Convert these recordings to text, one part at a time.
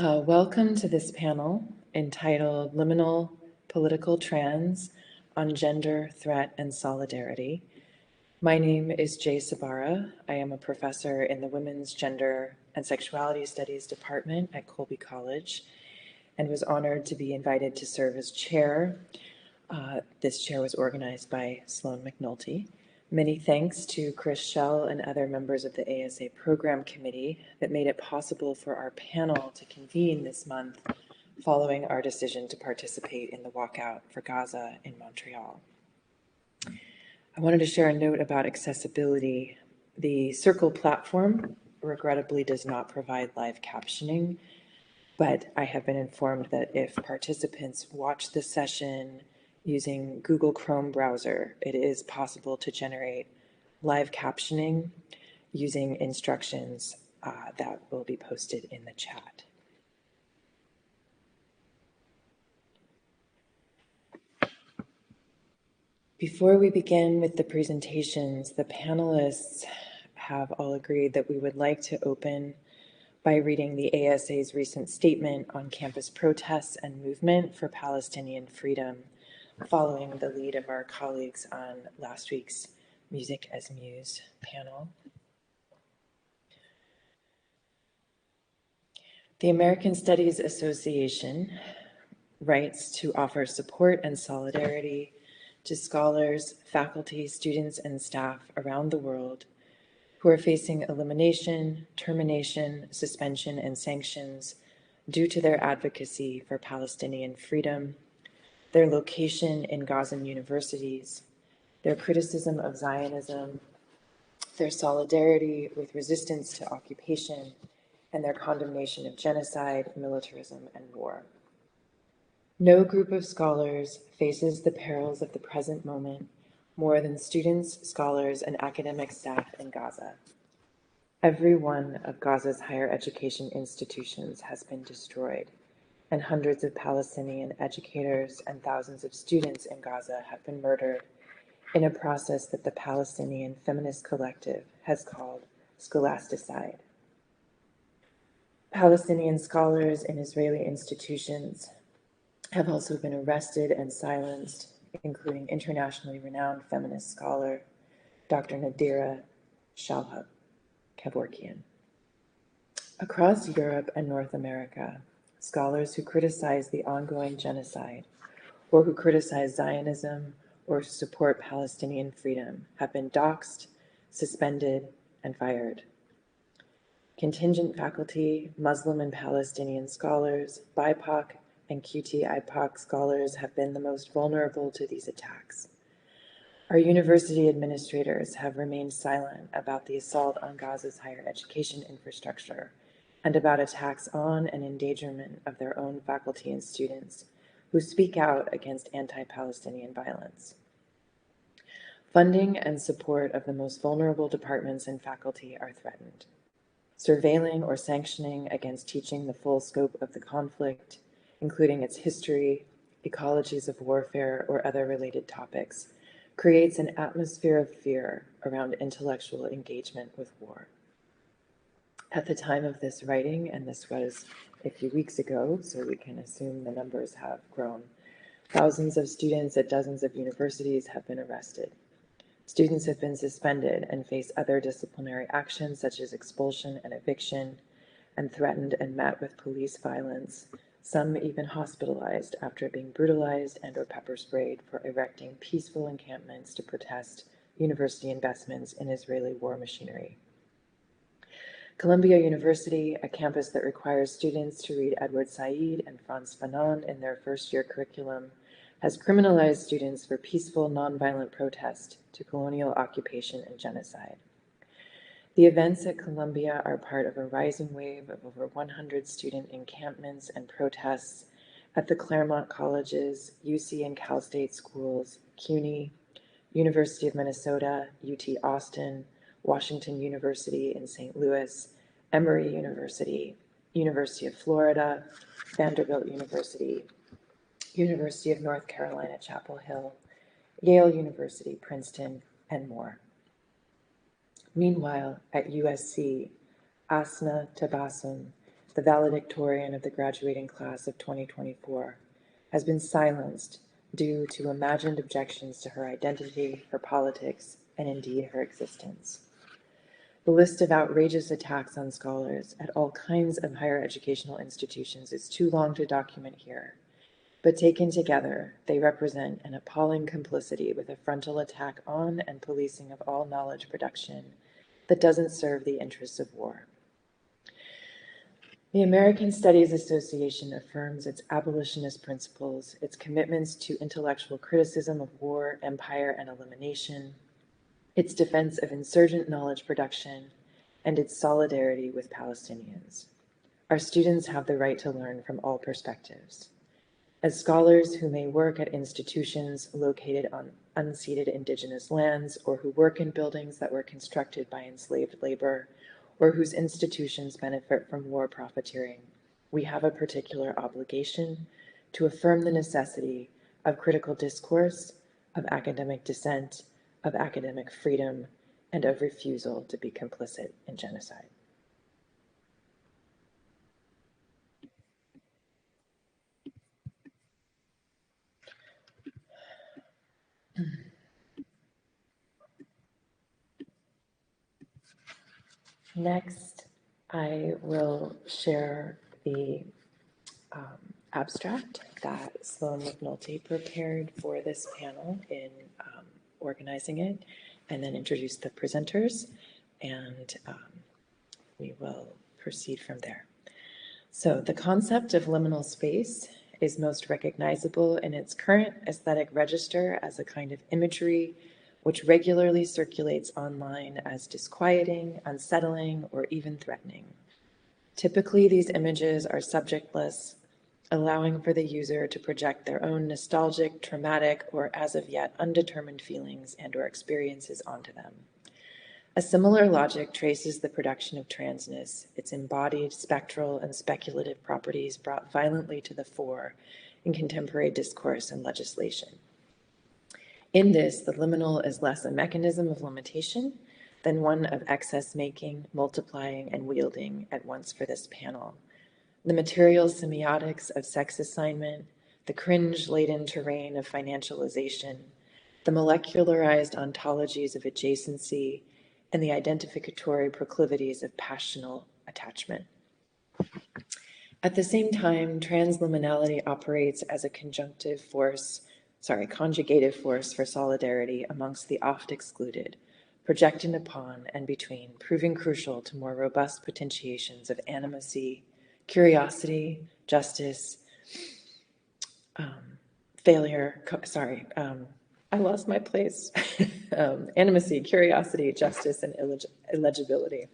Welcome to this panel entitled Liminal Political Trans on Gender, Threat, and Solidarity. My name is Jay Sabara. I am a professor in the Women's Gender and Sexuality Studies Department at Colby College and was honored to be invited to serve as chair. This chair was organized by Sloan McNulty. Many thanks to Chris Schell and other members of the ASA program committee that made it possible for our panel to convene this month following our decision to participate in the walkout for Gaza in Montreal. I wanted to share a note about accessibility. The Circle platform regrettably does not provide live captioning, but I have been informed that if participants watch the session using Google Chrome browser, it is possible to generate live captioning using instructions that will be posted in the chat. Before we begin with the presentations, the panelists have all agreed that we would like to open by reading the ASA's recent statement on campus protests and movement for Palestinian freedom, following the lead of our colleagues on last week's Music as Muse panel. The American Studies Association writes to offer support and solidarity to scholars, faculty, students, and staff around the world who are facing elimination, termination, suspension, and sanctions due to their advocacy for Palestinian freedom, their location in Gazan universities, their criticism of Zionism, their solidarity with resistance to occupation, and their condemnation of genocide, militarism, and war. No group of scholars faces the perils of the present moment more than students, scholars, and academic staff in Gaza. Every one of Gaza's higher education institutions has been destroyed, and hundreds of Palestinian educators and thousands of students in Gaza have been murdered in a process that the Palestinian feminist collective has called scholasticide. Palestinian scholars in Israeli institutions have also been arrested and silenced, including internationally renowned feminist scholar Dr. Nadira Shalhab-Kevorkian. Across Europe and North America, scholars who criticize the ongoing genocide or who criticize Zionism or support Palestinian freedom have been doxxed, suspended, and fired. Contingent faculty, Muslim and Palestinian scholars, BIPOC, and QT-IPOC scholars have been the most vulnerable to these attacks. Our university administrators have remained silent about the assault on Gaza's higher education infrastructure and about attacks on and endangerment of their own faculty and students who speak out against anti-Palestinian violence. Funding and support of the most vulnerable departments and faculty are threatened. Surveilling or sanctioning against teaching the full scope of the conflict, including its history, ecologies of warfare, or other related topics, creates an atmosphere of fear around intellectual engagement with war. At the time of this writing, and this was a few weeks ago, so we can assume the numbers have grown, thousands of students at dozens of universities have been arrested. Students have been suspended and face other disciplinary actions such as expulsion and eviction, and threatened and met with police violence, some even hospitalized after being brutalized and or pepper sprayed for erecting peaceful encampments to protest university investments in Israeli war machinery. Columbia University, a campus that requires students to read Edward Said and Frantz Fanon in their first-year curriculum, has criminalized students for peaceful, nonviolent protest to colonial occupation and genocide. The events at Columbia are part of a rising wave of over 100 student encampments and protests at the Claremont Colleges, UC and Cal State schools, CUNY, University of Minnesota, UT Austin, Washington University in St. Louis, Emory University, University of Florida, Vanderbilt University, University of North Carolina, Chapel Hill, Yale University, Princeton, and more. Meanwhile, at USC, Asna Tabassum, the valedictorian of the graduating class of 2024, has been silenced due to imagined objections to her identity, her politics, and indeed her existence. The list of outrageous attacks on scholars at all kinds of higher educational institutions is too long to document here, but taken together, they represent an appalling complicity with a frontal attack on and policing of all knowledge production that doesn't serve the interests of war. The American Studies Association affirms its abolitionist principles, its commitments to intellectual criticism of war, empire, and elimination, its defense of insurgent knowledge production, and its solidarity with Palestinians. Our students have the right to learn from all perspectives. As scholars who may work at institutions located on unceded indigenous lands, or who work in buildings that were constructed by enslaved labor, or whose institutions benefit from war profiteering, we have a particular obligation to affirm the necessity of critical discourse, of academic dissent, of academic freedom, and of refusal to be complicit in genocide. Next, I will share the abstract that Sloan McNulty prepared for this panel in organizing it, and then introduce the presenters, and we will proceed from there. So the concept of liminal space is most recognizable in its current aesthetic register as a kind of imagery which regularly circulates online as disquieting, unsettling, or even threatening. Typically, these images are subjectless, allowing for the user to project their own nostalgic, traumatic, or as of yet undetermined feelings and/or experiences onto them. A similar logic traces the production of transness, its embodied, spectral, and speculative properties brought violently to the fore in contemporary discourse and legislation. In this, the liminal is less a mechanism of limitation than one of excess making, multiplying, and wielding at once for this panel. The material semiotics of sex assignment, the cringe-laden terrain of financialization, the molecularized ontologies of adjacency, and the identificatory proclivities of passional attachment. At the same time, transliminality operates as a conjugative force for solidarity amongst the oft excluded, projecting upon and between, proving crucial to more robust potentiations of animacy, curiosity, justice, I lost my place. Animacy, curiosity, justice, and illegibility.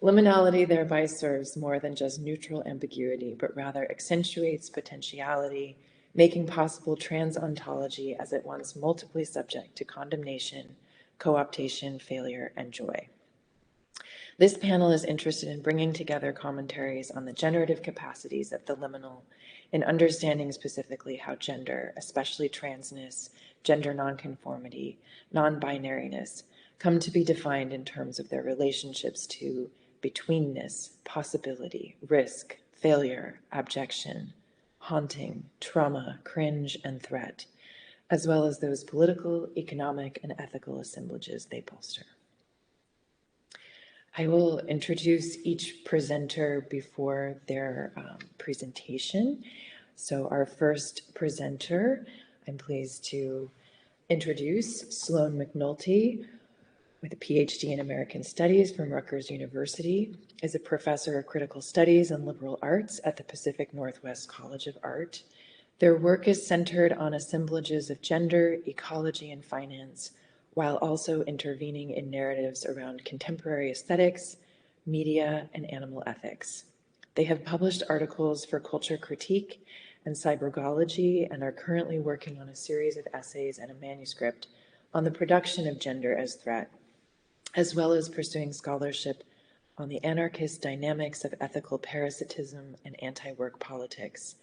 Liminality thereby serves more than just neutral ambiguity, but rather accentuates potentiality, making possible trans ontology as at once multiply subject to condemnation, co-optation, failure, and joy. This panel is interested in bringing together commentaries on the generative capacities of the liminal in understanding specifically how gender, especially transness, gender non-conformity, non-binaryness, come to be defined in terms of their relationships to betweenness, possibility, risk, failure, abjection, haunting, trauma, cringe, and threat, as well as those political, economic, and ethical assemblages they bolster. I will introduce each presenter before their presentation. So our first presenter, I'm pleased to introduce Sloan McNulty, with a PhD in American Studies from Rutgers University, is a professor of critical studies and liberal arts at the Pacific Northwest College of Art. Their work is centered on assemblages of gender, ecology, and finance, while also intervening in narratives around contemporary aesthetics, media, and animal ethics. They have published articles for Culture Critique and Cybergology and are currently working on a series of essays and a manuscript on the production of gender as threat, as well as pursuing scholarship on the anarchist dynamics of ethical parasitism and anti-work politics,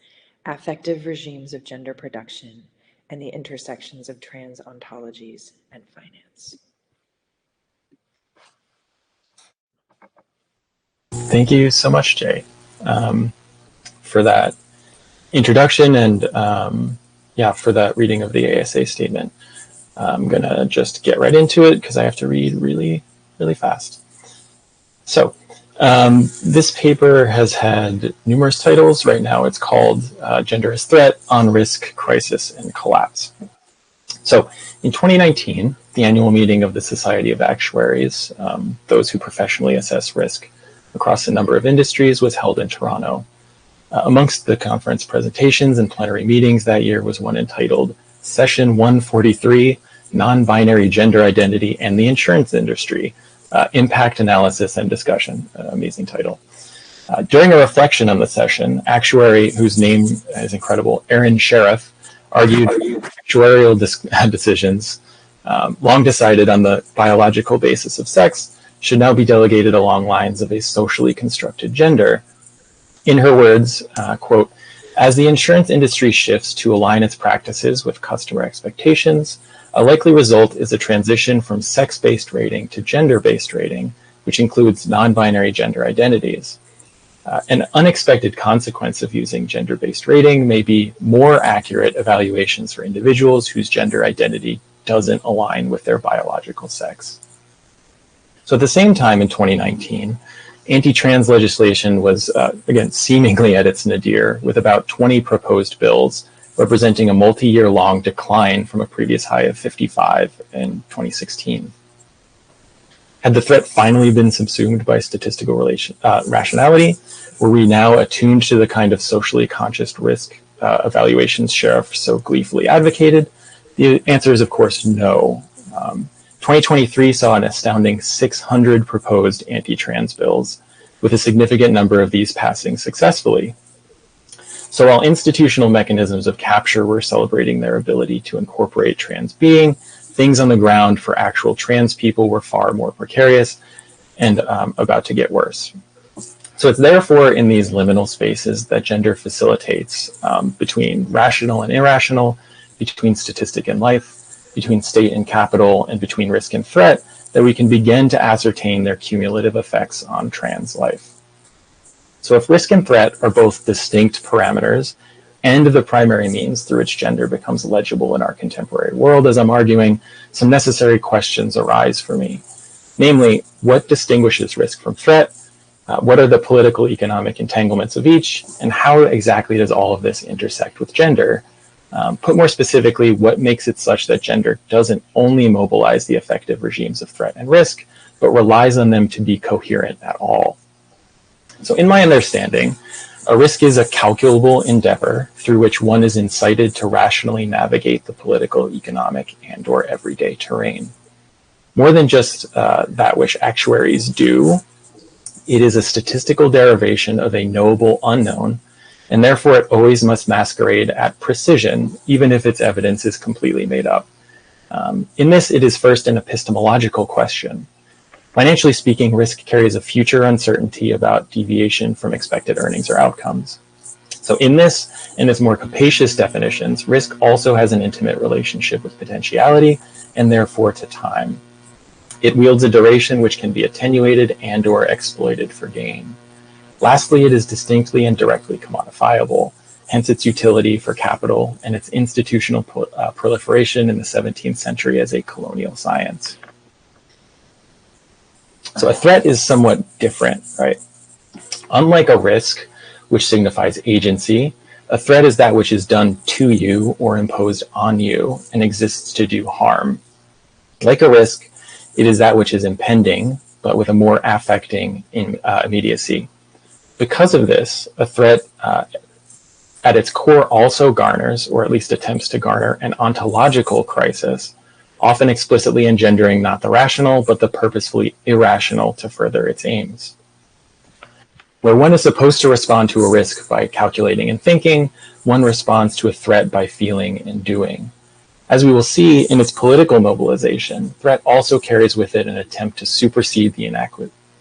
affective regimes of gender production, and the intersections of trans ontologies and finance. Thank you so much, Jay. for that introduction and for that reading of the ASA statement. I'm going to just get right into it because I have to read really, really fast. So this paper has had numerous titles. Right now it's called Gender as Threat, On Risk, Crisis, and Collapse. So in 2019, the annual meeting of the Society of Actuaries, those who professionally assess risk across a number of industries, was held in Toronto. Amongst the conference presentations and plenary meetings that year was one entitled Session 143, Non-Binary Gender Identity and the Insurance Industry, Impact Analysis and Discussion. Amazing title. During a reflection on the session, actuary, whose name is incredible, Aaron Sheriff, argued actuarial decisions, long decided on the biological basis of sex, should now be delegated along lines of a socially constructed gender. In her words, quote, as the insurance industry shifts to align its practices with customer expectations, a likely result is a transition from sex-based rating to gender-based rating, which includes non-binary gender identities. An unexpected consequence of using gender-based rating may be more accurate evaluations for individuals whose gender identity doesn't align with their biological sex. So at the same time in 2019, anti-trans legislation was, again, seemingly at its nadir, with about 20 proposed bills representing a multi-year long decline from a previous high of 55 in 2016. Had the threat finally been subsumed by statistical rationality? Were we now attuned to the kind of socially conscious risk evaluations Sheriff so gleefully advocated? The answer is, of course, no. 2023 saw an astounding 600 proposed anti-trans bills, with a significant number of these passing successfully. So while institutional mechanisms of capture were celebrating their ability to incorporate trans being, things on the ground for actual trans people were far more precarious and about to get worse. So it's therefore in these liminal spaces that gender facilitates between rational and irrational, between statistic and life, between state and capital, and between risk and threat, that we can begin to ascertain their cumulative effects on trans life. So if risk and threat are both distinct parameters and the primary means through which gender becomes legible in our contemporary world, as I'm arguing, some necessary questions arise for me. Namely, what distinguishes risk from threat? What are the political economic entanglements of each? And how exactly does all of this intersect with gender? Put more specifically, what makes it such that gender doesn't only mobilize the effective regimes of threat and risk, but relies on them to be coherent at all? So in my understanding, a risk is a calculable endeavor through which one is incited to rationally navigate the political, economic, and/or everyday terrain. More than just that which actuaries do, it is a statistical derivation of a knowable unknown, and therefore it always must masquerade at precision, even if its evidence is completely made up. In this, it is first an epistemological question. Financially speaking, risk carries a future uncertainty about deviation from expected earnings or outcomes. So in its more capacious definitions, risk also has an intimate relationship with potentiality and therefore to time. It wields a duration which can be attenuated and or exploited for gain. Lastly, it is distinctly and directly commodifiable, hence its utility for capital and its institutional proliferation in the 17th century as a colonial science. So a threat is somewhat different, right? Unlike a risk, which signifies agency, a threat is that which is done to you or imposed on you and exists to do harm. Like a risk, it is that which is impending, but with a more affecting immediacy. Because of this, a threat at its core also garners, or at least attempts to garner, an ontological crisis, often explicitly engendering not the rational, but the purposefully irrational to further its aims. Where one is supposed to respond to a risk by calculating and thinking, one responds to a threat by feeling and doing. As we will see in its political mobilization, threat also carries with it an attempt to supersede the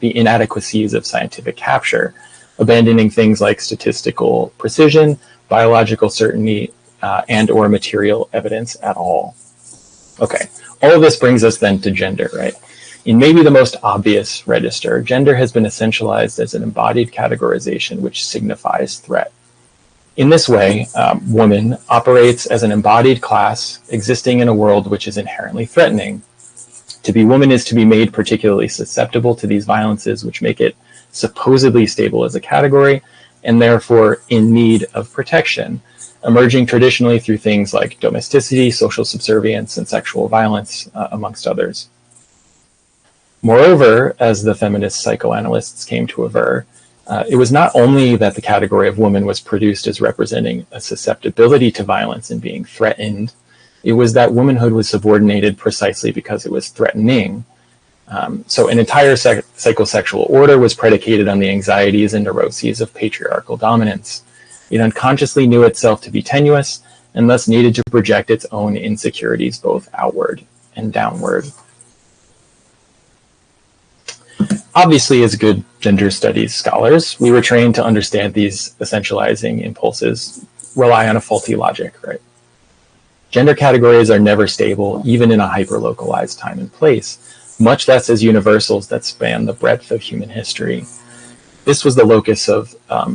inadequacies of scientific capture, abandoning things like statistical precision, biological certainty, and or material evidence at all. Okay, all of this brings us then to gender, right? In maybe the most obvious register, gender has been essentialized as an embodied categorization which signifies threat. In this way, woman operates as an embodied class existing in a world which is inherently threatening. To be woman is to be made particularly susceptible to these violences which make it supposedly stable as a category, and therefore in need of protection, emerging traditionally through things like domesticity, social subservience, and sexual violence, amongst others. Moreover, as the feminist psychoanalysts came to aver, it was not only that the category of woman was produced as representing a susceptibility to violence and being threatened, it was that womanhood was subordinated precisely because it was threatening. So an entire psychosexual order was predicated on the anxieties and neuroses of patriarchal dominance. It unconsciously knew itself to be tenuous and thus needed to project its own insecurities both outward and downward. Obviously, as good gender studies scholars, we were trained to understand these essentializing impulses rely on a faulty logic, right? Gender categories are never stable, even in a hyper-localized time and place, much less as universals that span the breadth of human history. This was the locus of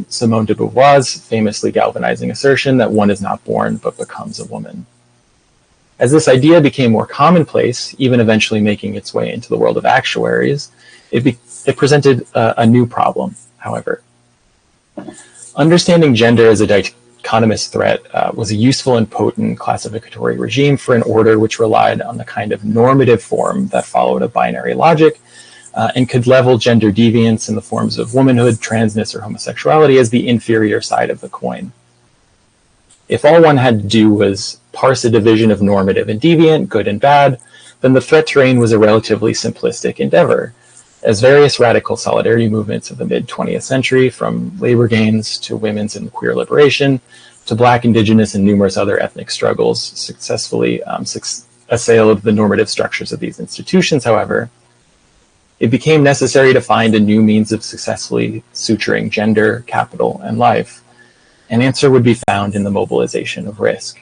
Simone de Beauvoir's famously galvanizing assertion that one is not born but becomes a woman. As this idea became more commonplace, even eventually making its way into the world of actuaries, it presented a new problem, however. Understanding gender as a dichotomous threat was a useful and potent classificatory regime for an order which relied on the kind of normative form that followed a binary logic and could level gender deviance in the forms of womanhood, transness, or homosexuality as the inferior side of the coin. If all one had to do was parse a division of normative and deviant, good and bad, then the threat terrain was a relatively simplistic endeavor. As various radical solidarity movements of the mid-20th century, from labor gains to women's and queer liberation, to Black, Indigenous, and numerous other ethnic struggles successfully assailed the normative structures of these institutions, however, it became necessary to find a new means of successfully suturing gender, capital, and life. An answer would be found in the mobilization of risk.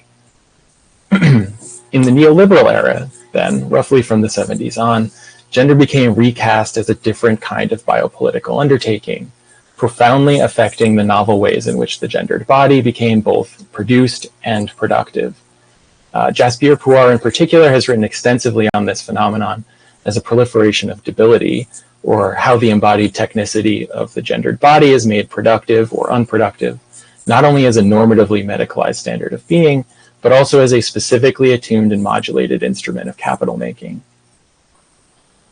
In the neoliberal era, then, roughly from the 70s on, gender became recast as a different kind of biopolitical undertaking, profoundly affecting the novel ways in which the gendered body became both produced and productive. Jaspier Puar in particular has written extensively on this phenomenon as a proliferation of debility, or how the embodied technicity of the gendered body is made productive or unproductive, not only as a normatively medicalized standard of being, but also as a specifically attuned and modulated instrument of capital making.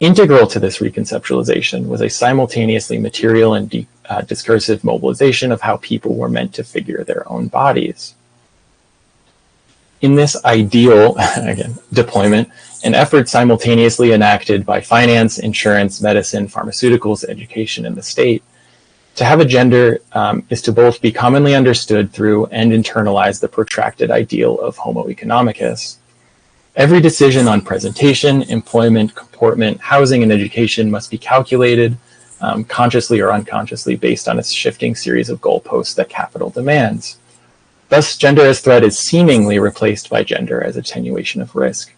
Integral to this reconceptualization was a simultaneously material and discursive mobilization of how people were meant to figure their own bodies. In this ideal, again, deployment, an effort simultaneously enacted by finance, insurance, medicine, pharmaceuticals, education, and the state, to have a gender is to both be commonly understood through and internalize the protracted ideal of homo economicus. Every decision on presentation, employment, comportment, housing, and education must be calculated, consciously or unconsciously, based on a shifting series of goalposts that capital demands. Thus, gender as threat is seemingly replaced by gender as attenuation of risk.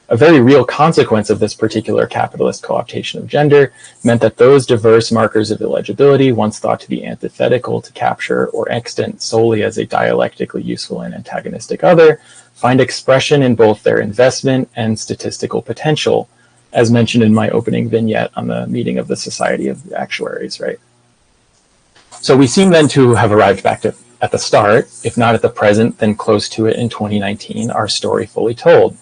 A very real consequence of this particular capitalist co-optation of gender meant that those diverse markers of illegibility, once thought to be antithetical to capture or extant solely as a dialectically useful and antagonistic other, find expression in both their investment and statistical potential, as mentioned in my opening vignette on the meeting of the Society of Actuaries, right? So we seem then to have arrived back at the start, if not at the present, then close to it in 2019, our story fully told.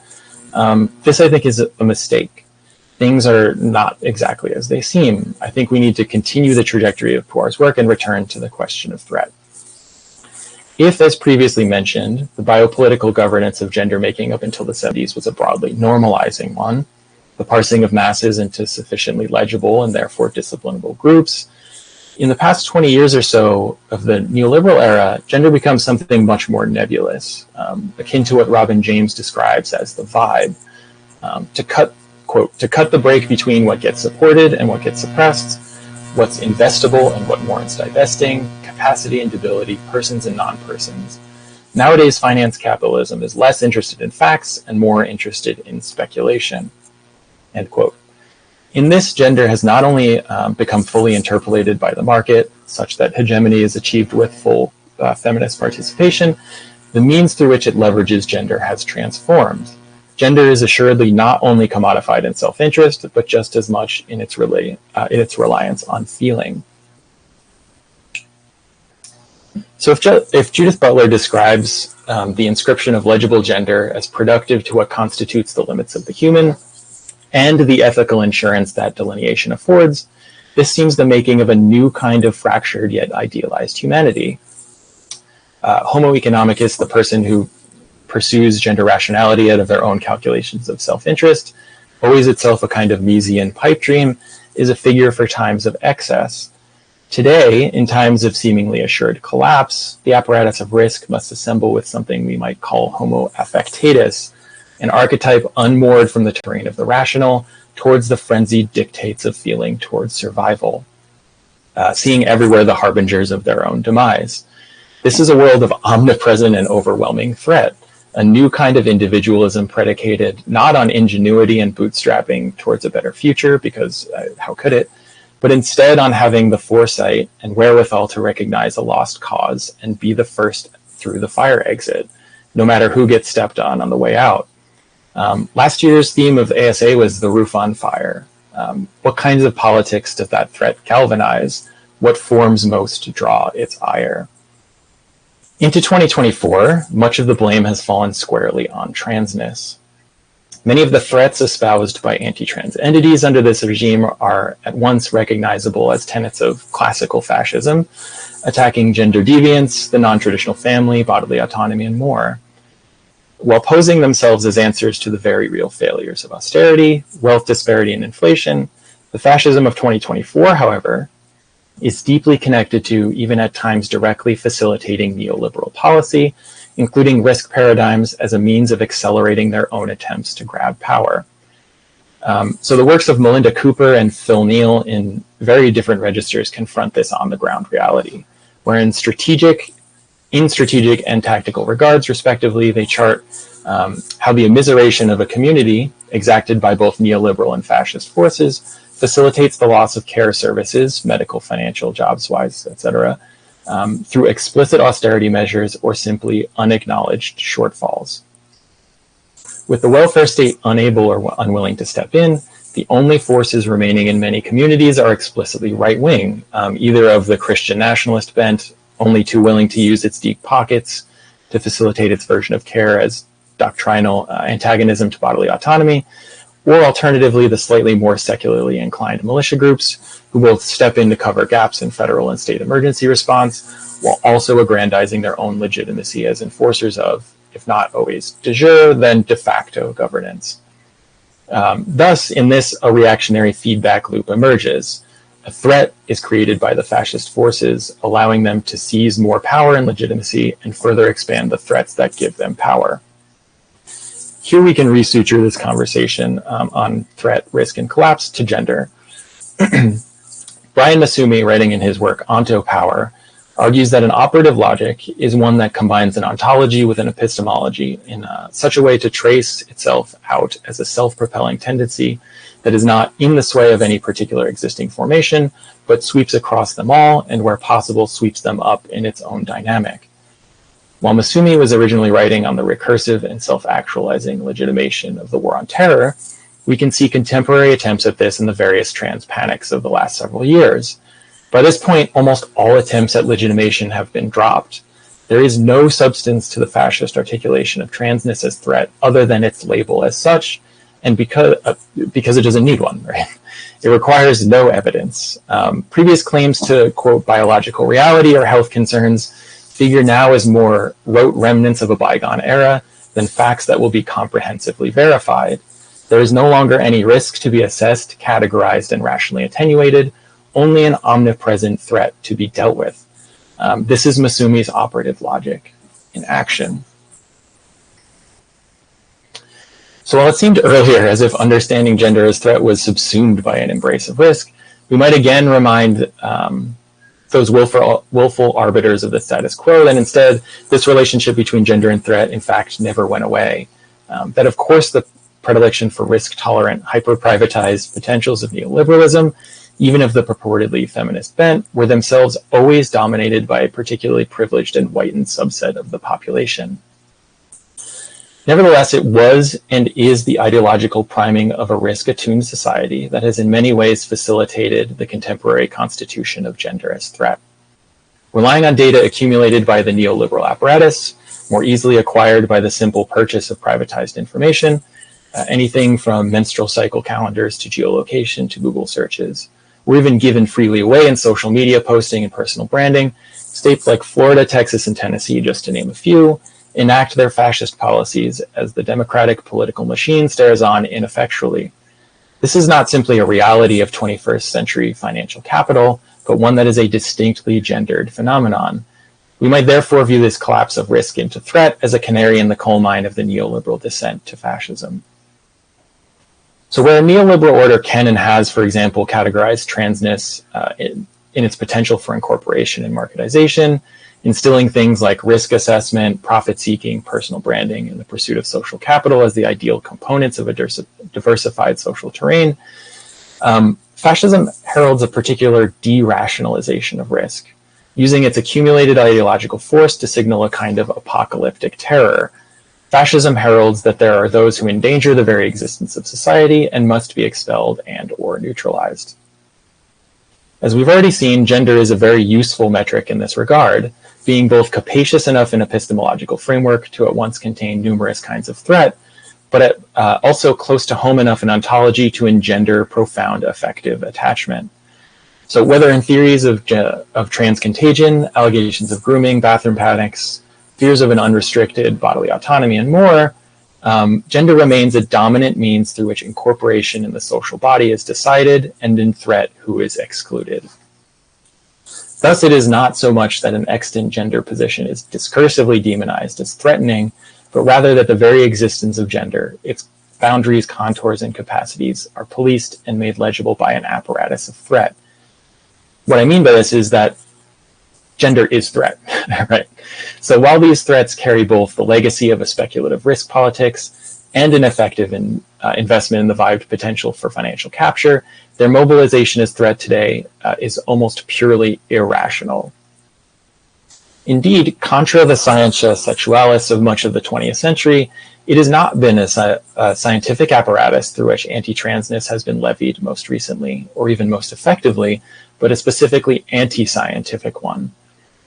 This, I think, is a mistake. Things are not exactly as they seem. I think we need to continue the trajectory of Puar's work and return to the question of threat. If, as previously mentioned, the biopolitical governance of gender making up until the 70s was a broadly normalizing one, the parsing of masses into sufficiently legible and therefore disciplinable groups, in the past 20 years or so of the neoliberal era, gender becomes something much more nebulous, akin to what Robin James describes as the vibe, to cut the break between what gets supported and what gets suppressed, what's investable and what warrants divesting, capacity and debility, persons and non-persons. Nowadays, finance capitalism is less interested in facts and more interested in speculation. end quote. In this, gender has not only become fully interpolated by the market, such that hegemony is achieved with full feminist participation, the means through which it leverages gender has transformed. Gender is assuredly not only commodified in self-interest, but just as much in its reliance on feeling. So if Judith Butler describes the inscription of legible gender as productive to what constitutes the limits of the human, and the ethical insurance that delineation affords, this seems the making of a new kind of fractured yet idealized humanity. Homo economicus, the person who pursues gender rationality out of their own calculations of self-interest, always itself a kind of Misesian pipe dream, is a figure for times of excess. Today, in times of seemingly assured collapse, the apparatus of risk must assemble with something we might call Homo affectatus, an archetype unmoored from the terrain of the rational towards the frenzied dictates of feeling towards survival, seeing everywhere the harbingers of their own demise. This is a world of omnipresent and overwhelming threat, a new kind of individualism predicated not on ingenuity and bootstrapping towards a better future, because how could it, but instead on having the foresight and wherewithal to recognize a lost cause and be the first through the fire exit, no matter who gets stepped on the way out. Last year's theme of ASA was the roof on fire. What kinds of politics does that threat galvanize? What forms most draw its ire? Into 2024, much of the blame has fallen squarely on transness. Many of the threats espoused by anti-trans entities under this regime are at once recognizable as tenets of classical fascism, attacking gender deviance, the non-traditional family, bodily autonomy, and more, while posing themselves as answers to the very real failures of austerity, wealth disparity, and inflation. The fascism of 2024, however, is deeply connected to, even at times directly facilitating neoliberal policy, including risk paradigms as a means of accelerating their own attempts to grab power. So the works of Melinda Cooper and Phil Neal in very different registers confront this on-the-ground reality, where in strategic and tactical regards, respectively, they chart how the immiseration of a community, exacted by both neoliberal and fascist forces, facilitates the loss of care services, medical, financial, jobs-wise, etc., through explicit austerity measures or simply unacknowledged shortfalls. With the welfare state unable or unwilling to step in, the only forces remaining in many communities are explicitly right-wing, either of the Christian nationalist bent, only too willing to use its deep pockets to facilitate its version of care as doctrinal antagonism to bodily autonomy, or alternatively the slightly more secularly inclined militia groups who will step in to cover gaps in federal and state emergency response, while also aggrandizing their own legitimacy as enforcers of, if not always de jure, then de facto governance. Thus, in this, a reactionary feedback loop emerges. A threat is created by the fascist forces, allowing them to seize more power and legitimacy and further expand the threats that give them power. Here we can resuture this conversation on threat, risk, and collapse to gender. Brian Masumi, writing in his work Onto Power, argues that an operative logic is one that combines an ontology with an epistemology in such a way to trace itself out as a self-propelling tendency that is not in the sway of any particular existing formation, but sweeps across them all, and where possible sweeps them up in its own dynamic. While Masumi was originally writing on the recursive and self-actualizing legitimation of the war on terror, we can see contemporary attempts at this in the various trans panics of the last several years. By this point, almost all attempts at legitimation have been dropped. There is no substance to the fascist articulation of transness as threat other than its label as such, and because it doesn't need one, right? It requires no evidence. Previous claims to, quote, biological reality or health concerns figure now as more rote remnants of a bygone era than facts that will be comprehensively verified. There is no longer any risk to be assessed, categorized, and rationally attenuated, only an omnipresent threat to be dealt with. This is Masumi's operative logic in action. So while it seemed earlier as if understanding gender as threat was subsumed by an embrace of risk, we might again remind those willful arbiters of the status quo that instead this relationship between gender and threat in fact never went away. That of course the predilection for risk-tolerant, hyper-privatized potentials of neoliberalism, even of the purportedly feminist bent, were themselves always dominated by a particularly privileged and whitened subset of the population. Nevertheless, it was and is the ideological priming of a risk-attuned society that has in many ways facilitated the contemporary constitution of gender as threat. Relying on data accumulated by the neoliberal apparatus, more easily acquired by the simple purchase of privatized information, anything from menstrual cycle calendars to geolocation to Google searches, or even given freely away in social media posting and personal branding, states like Florida, Texas, and Tennessee, just to name a few, enact their fascist policies as the democratic political machine stares on ineffectually. This is not simply a reality of 21st century financial capital, but one that is a distinctly gendered phenomenon. We might therefore view this collapse of risk into threat as a canary in the coal mine of the neoliberal descent to fascism. So where a neoliberal order can and has, for example, categorized transness in its potential for incorporation and marketization, instilling things like risk assessment, profit-seeking, personal branding, and the pursuit of social capital as the ideal components of a diversified social terrain, fascism heralds a particular derationalization of risk, using its accumulated ideological force to signal a kind of apocalyptic terror. Fascism heralds that there are those who endanger the very existence of society and must be expelled and or neutralized. As we've already seen, gender is a very useful metric in this regard, being both capacious enough in epistemological framework to at once contain numerous kinds of threat, but also close to home enough in ontology to engender profound affective attachment. So whether in theories of trans contagion, allegations of grooming, bathroom panics, fears of an unrestricted bodily autonomy, and more, gender remains a dominant means through which incorporation in the social body is decided, and in threat who is excluded. Thus, it is not so much that an extant gender position is discursively demonized as threatening, but rather that the very existence of gender, its boundaries, contours, and capacities are policed and made legible by an apparatus of threat. What I mean by this is that gender is threat, right? So while these threats carry both the legacy of a speculative risk politics and an effective investment in the vibed potential for financial capture, their mobilization as threat today is almost purely irrational. Indeed, contra the scientia sexualis of much of the 20th century, it has not been a scientific apparatus through which anti-transness has been levied most recently, or even most effectively, but a specifically anti-scientific one.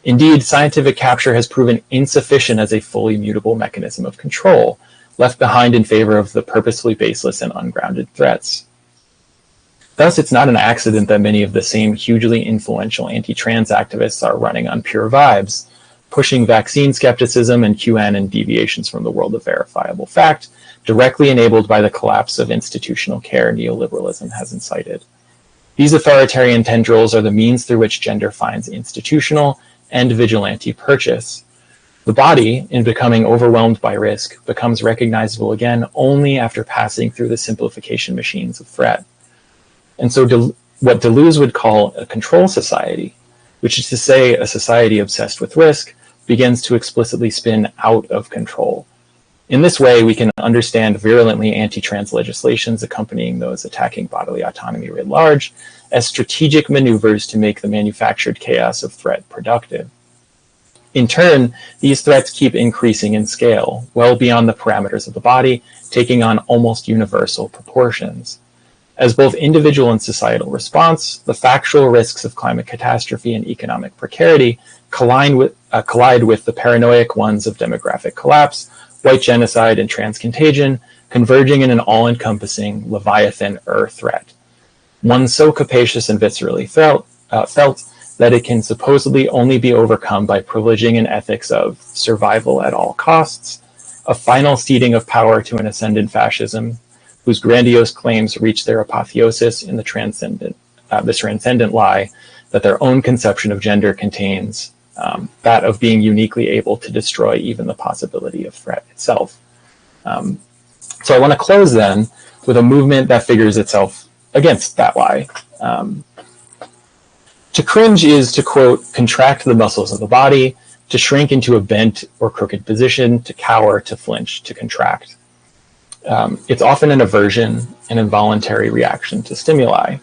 Indeed, scientific capture has proven insufficient as a fully mutable mechanism of control, left behind in favor of the purposefully baseless and ungrounded threats. Thus, it's not an accident that many of the same hugely influential anti-trans activists are running on pure vibes, pushing vaccine skepticism and QAnon deviations from the world of verifiable fact, directly enabled by the collapse of institutional care neoliberalism has incited. These authoritarian tendrils are the means through which gender finds institutional and vigilante purchase. The body, in becoming overwhelmed by risk, becomes recognizable again only after passing through the simplification machines of threat. And so what Deleuze would call a control society, which is to say a society obsessed with risk, begins to explicitly spin out of control. In this way, we can understand virulently anti-trans legislations accompanying those attacking bodily autonomy writ large as strategic maneuvers to make the manufactured chaos of threat productive. In turn, these threats keep increasing in scale, well beyond the parameters of the body, taking on almost universal proportions. As both individual and societal response, the factual risks of climate catastrophe and economic precarity collide with the paranoid ones of demographic collapse, white genocide, and trans contagion, converging in an all-encompassing Leviathan-er threat. One so capacious and viscerally felt that it can supposedly only be overcome by privileging an ethics of survival at all costs, a final ceding of power to an ascendant fascism, whose grandiose claims reach their apotheosis in the transcendent lie that their own conception of gender contains, that of being uniquely able to destroy even the possibility of threat itself. So I want to close then with a movement that figures itself against that lie. To cringe is to, quote, contract the muscles of the body, to shrink into a bent or crooked position, to cower, to flinch, to contract. It's often an aversion, an involuntary reaction to stimuli.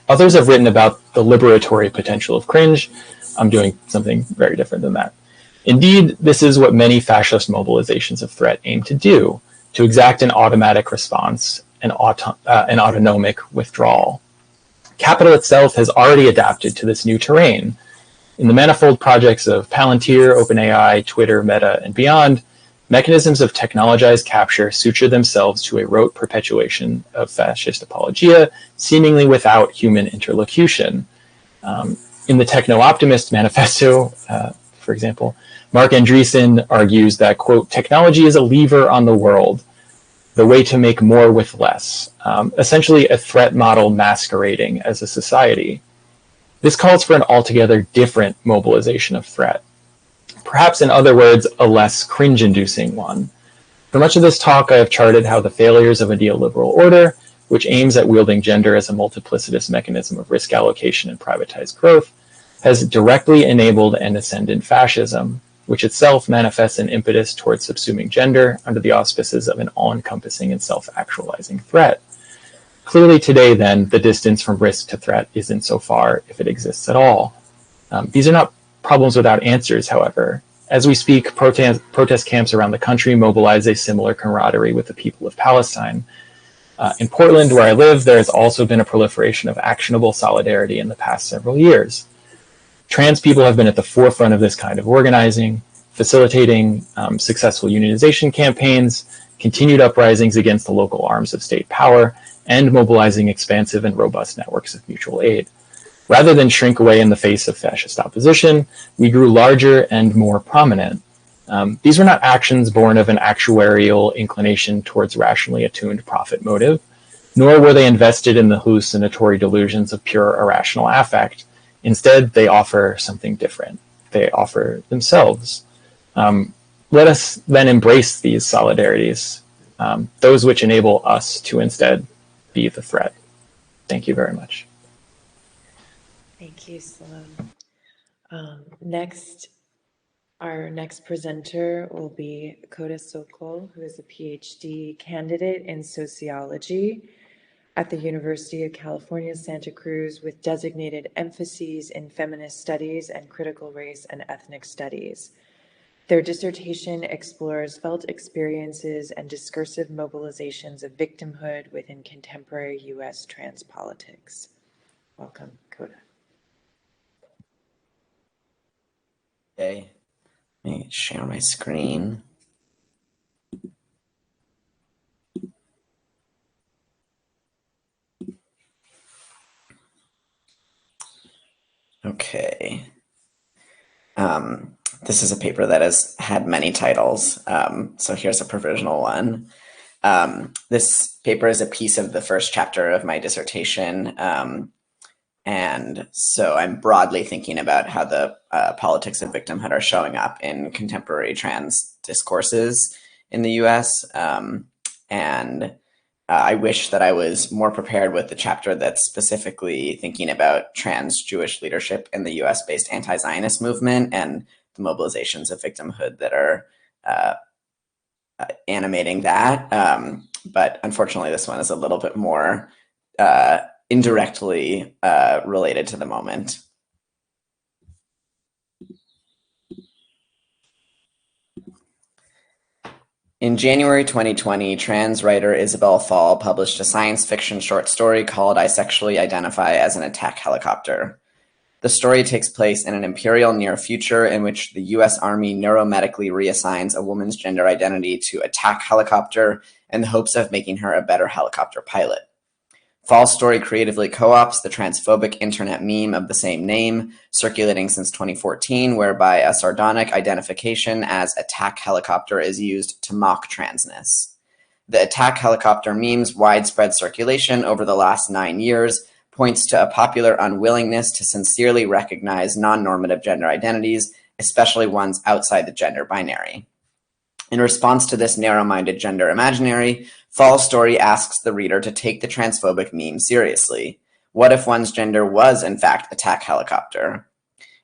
Others have written about the liberatory potential of cringe. I'm doing something very different than that. Indeed, this is what many fascist mobilizations of threat aim to do, to exact an automatic response, an autonomic withdrawal. Capital itself has already adapted to this new terrain. In the manifold projects of Palantir, OpenAI, Twitter, Meta, and beyond, mechanisms of technologized capture suture themselves to a rote perpetuation of fascist apologia, seemingly without human interlocution. In the Techno-Optimist Manifesto, for example, Mark Andreessen argues that, quote, technology is a lever on the world, the way to make more with less, essentially a threat model masquerading as a society. This calls for an altogether different mobilization of threat. Perhaps, in other words, a less cringe-inducing one. For much of this talk, I have charted how the failures of a neoliberal order, which aims at wielding gender as a multiplicitous mechanism of risk allocation and privatized growth, has directly enabled an ascendant fascism, which itself manifests an impetus towards subsuming gender under the auspices of an all-encompassing and self-actualizing threat. Clearly today, then, the distance from risk to threat isn't so far, if it exists at all. These are not problems without answers, however. As we speak, protest camps around the country mobilize a similar camaraderie with the people of Palestine. In Portland, where I live, there has also been a proliferation of actionable solidarity in the past several years. Trans people have been at the forefront of this kind of organizing, facilitating successful unionization campaigns, continued uprisings against the local arms of state power, and mobilizing expansive and robust networks of mutual aid. Rather than shrink away in the face of fascist opposition, we grew larger and more prominent. These were not actions born of an actuarial inclination towards rationally attuned profit motive, nor were they invested in the hallucinatory delusions of pure irrational affect. Instead, they offer something different. They offer themselves. Let us then embrace these solidarities, those which enable us to instead be the threat. Thank you very much. Thank you, Sloan. Our next presenter will be Koda Sokol, who is a PhD candidate in sociology at the University of California, Santa Cruz, with designated emphases in feminist studies and critical race and ethnic studies. Their dissertation explores felt experiences and discursive mobilizations of victimhood within contemporary U.S. trans politics. Welcome, Koda. Okay, let me share my screen. Okay. This is a paper that has had many titles, so here's a provisional one. This paper is a piece of the first chapter of my dissertation, and so I'm broadly thinking about how the politics of victimhood are showing up in contemporary trans discourses in the US. I wish that I was more prepared with the chapter that's specifically thinking about trans Jewish leadership in the US-based anti-Zionist movement and the mobilizations of victimhood that are animating that. But unfortunately, this one is a little bit more indirectly related to the moment. In January 2020, trans writer Isabel Fall published a science fiction short story called I Sexually Identify as an Attack Helicopter. The story takes place in an imperial near future in which the US Army neuromedically reassigns a woman's gender identity to attack helicopter in the hopes of making her a better helicopter pilot. Fall's story creatively co-ops the transphobic internet meme of the same name, circulating since 2014, whereby a sardonic identification as attack helicopter is used to mock transness. The attack helicopter meme's widespread circulation over the last 9 years points to a popular unwillingness to sincerely recognize non-normative gender identities, especially ones outside the gender binary. In response to this narrow-minded gender imaginary, Fall's story asks the reader to take the transphobic meme seriously. What if one's gender was, in fact, attack helicopter?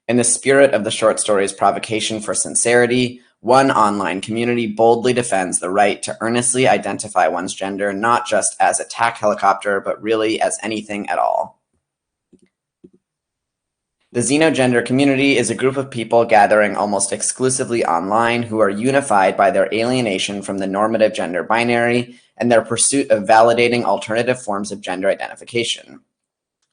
In the spirit of the short story's provocation for sincerity, one online community boldly defends the right to earnestly identify one's gender, not just as attack helicopter, but really as anything at all. The xenogender community is a group of people gathering almost exclusively online who are unified by their alienation from the normative gender binary and their pursuit of validating alternative forms of gender identification.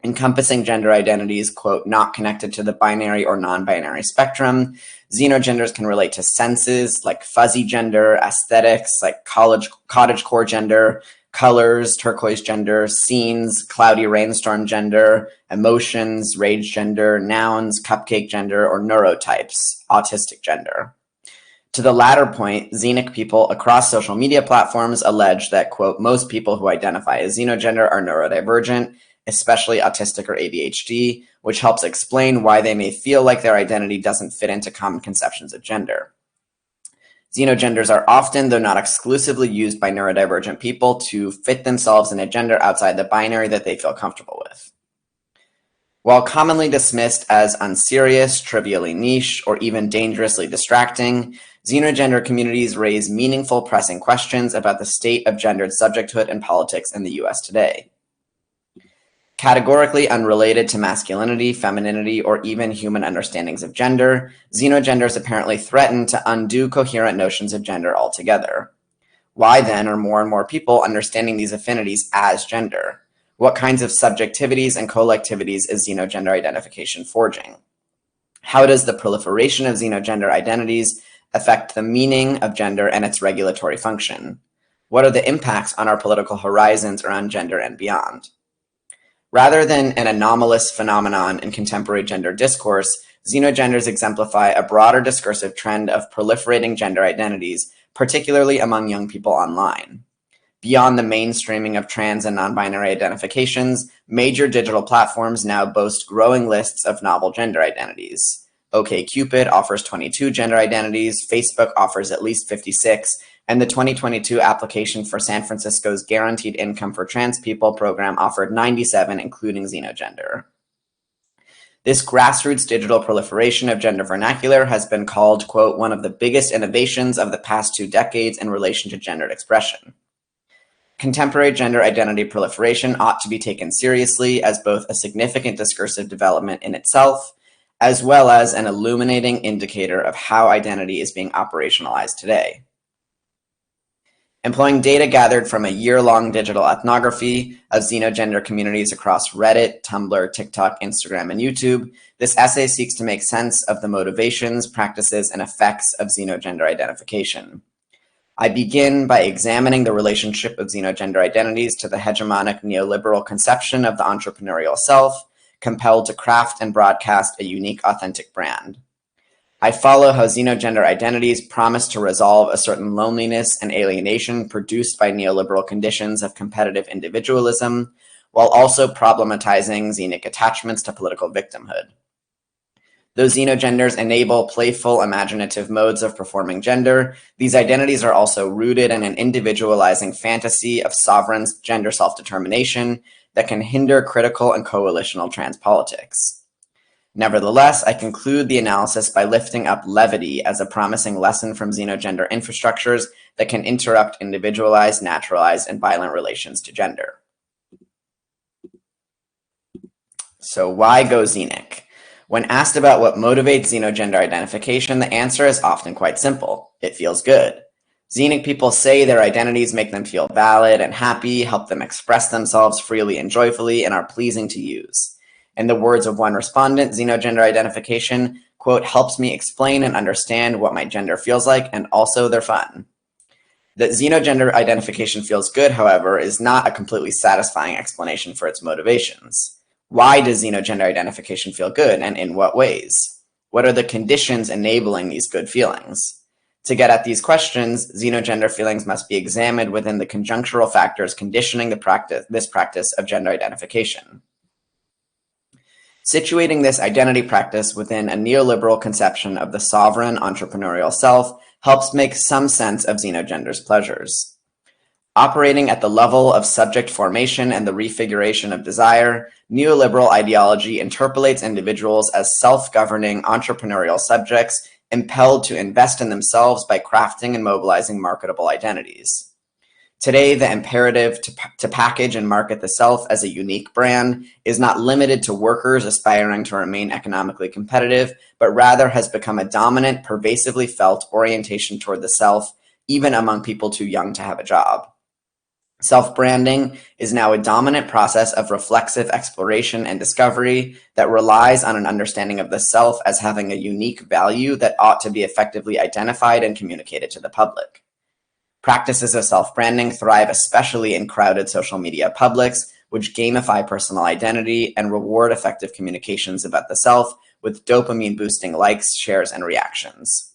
Encompassing gender identities, quote, not connected to the binary or non-binary spectrum, xenogenders can relate to senses like fuzzy gender, aesthetics like cottagecore gender, colors, turquoise gender, scenes, cloudy rainstorm gender, emotions, rage gender, nouns, cupcake gender, or neurotypes, autistic gender. To the latter point, xenic people across social media platforms allege that, quote, most people who identify as xenogender are neurodivergent, especially autistic or ADHD, which helps explain why they may feel like their identity doesn't fit into common conceptions of gender. Xenogenders are often, though not exclusively, used by neurodivergent people to fit themselves in a gender outside the binary that they feel comfortable with. While commonly dismissed as unserious, trivially niche, or even dangerously distracting, xenogender communities raise meaningful, pressing questions about the state of gendered subjecthood in politics in the US today. Categorically unrelated to masculinity, femininity, or even human understandings of gender, xenogenders apparently threaten to undo coherent notions of gender altogether. Why then are more and more people understanding these affinities as gender? What kinds of subjectivities and collectivities is xenogender identification forging? How does the proliferation of xenogender identities affect the meaning of gender and its regulatory function? What are the impacts on our political horizons around gender and beyond? Rather than an anomalous phenomenon in contemporary gender discourse, xenogenders exemplify a broader discursive trend of proliferating gender identities, particularly among young people online. Beyond the mainstreaming of trans and non-binary identifications, major digital platforms now boast growing lists of novel gender identities. OkCupid offers 22 gender identities, Facebook offers at least 56, and the 2022 application for San Francisco's Guaranteed Income for Trans People program offered 97, including xenogender. This grassroots digital proliferation of gender vernacular has been called, quote, one of the biggest innovations of the past 2 decades in relation to gendered expression. Contemporary gender identity proliferation ought to be taken seriously as both a significant discursive development in itself, as well as an illuminating indicator of how identity is being operationalized today. Employing data gathered from a year-long digital ethnography of xenogender communities across Reddit, Tumblr, TikTok, Instagram, and YouTube, this essay seeks to make sense of the motivations, practices, and effects of xenogender identification. I begin by examining the relationship of xenogender identities to the hegemonic neoliberal conception of the entrepreneurial self, compelled to craft and broadcast a unique, authentic brand. I follow how xenogender identities promise to resolve a certain loneliness and alienation produced by neoliberal conditions of competitive individualism, while also problematizing xenic attachments to political victimhood. Though xenogenders enable playful, imaginative modes of performing gender, these identities are also rooted in an individualizing fantasy of sovereign gender self-determination that can hinder critical and coalitional trans politics. Nevertheless, I conclude the analysis by lifting up levity as a promising lesson from xenogender infrastructures that can interrupt individualized, naturalized, and violent relations to gender. So why go xenic? When asked about what motivates xenogender identification, the answer is often quite simple. It feels good. Xenic people say their identities make them feel valid and happy, help them express themselves freely and joyfully, and are pleasing to use. In the words of one respondent, xenogender identification, quote, helps me explain and understand what my gender feels like, and also they're fun. That xenogender identification feels good, however, is not a completely satisfying explanation for its motivations. Why does xenogender identification feel good, and in what ways? What are the conditions enabling these good feelings? To get at these questions, xenogender feelings must be examined within the conjunctural factors conditioning this practice of gender identification. Situating this identity practice within a neoliberal conception of the sovereign entrepreneurial self helps make some sense of xenogender's pleasures. Operating at the level of subject formation and the refiguration of desire, neoliberal ideology interpolates individuals as self-governing entrepreneurial subjects impelled to invest in themselves by crafting and mobilizing marketable identities. Today, the imperative to package and market the self as a unique brand is not limited to workers aspiring to remain economically competitive, but rather has become a dominant, pervasively felt orientation toward the self, even among people too young to have a job. Self-branding is now a dominant process of reflexive exploration and discovery that relies on an understanding of the self as having a unique value that ought to be effectively identified and communicated to the public. Practices of self-branding thrive especially in crowded social media publics, which gamify personal identity and reward effective communications about the self with dopamine-boosting likes, shares, and reactions.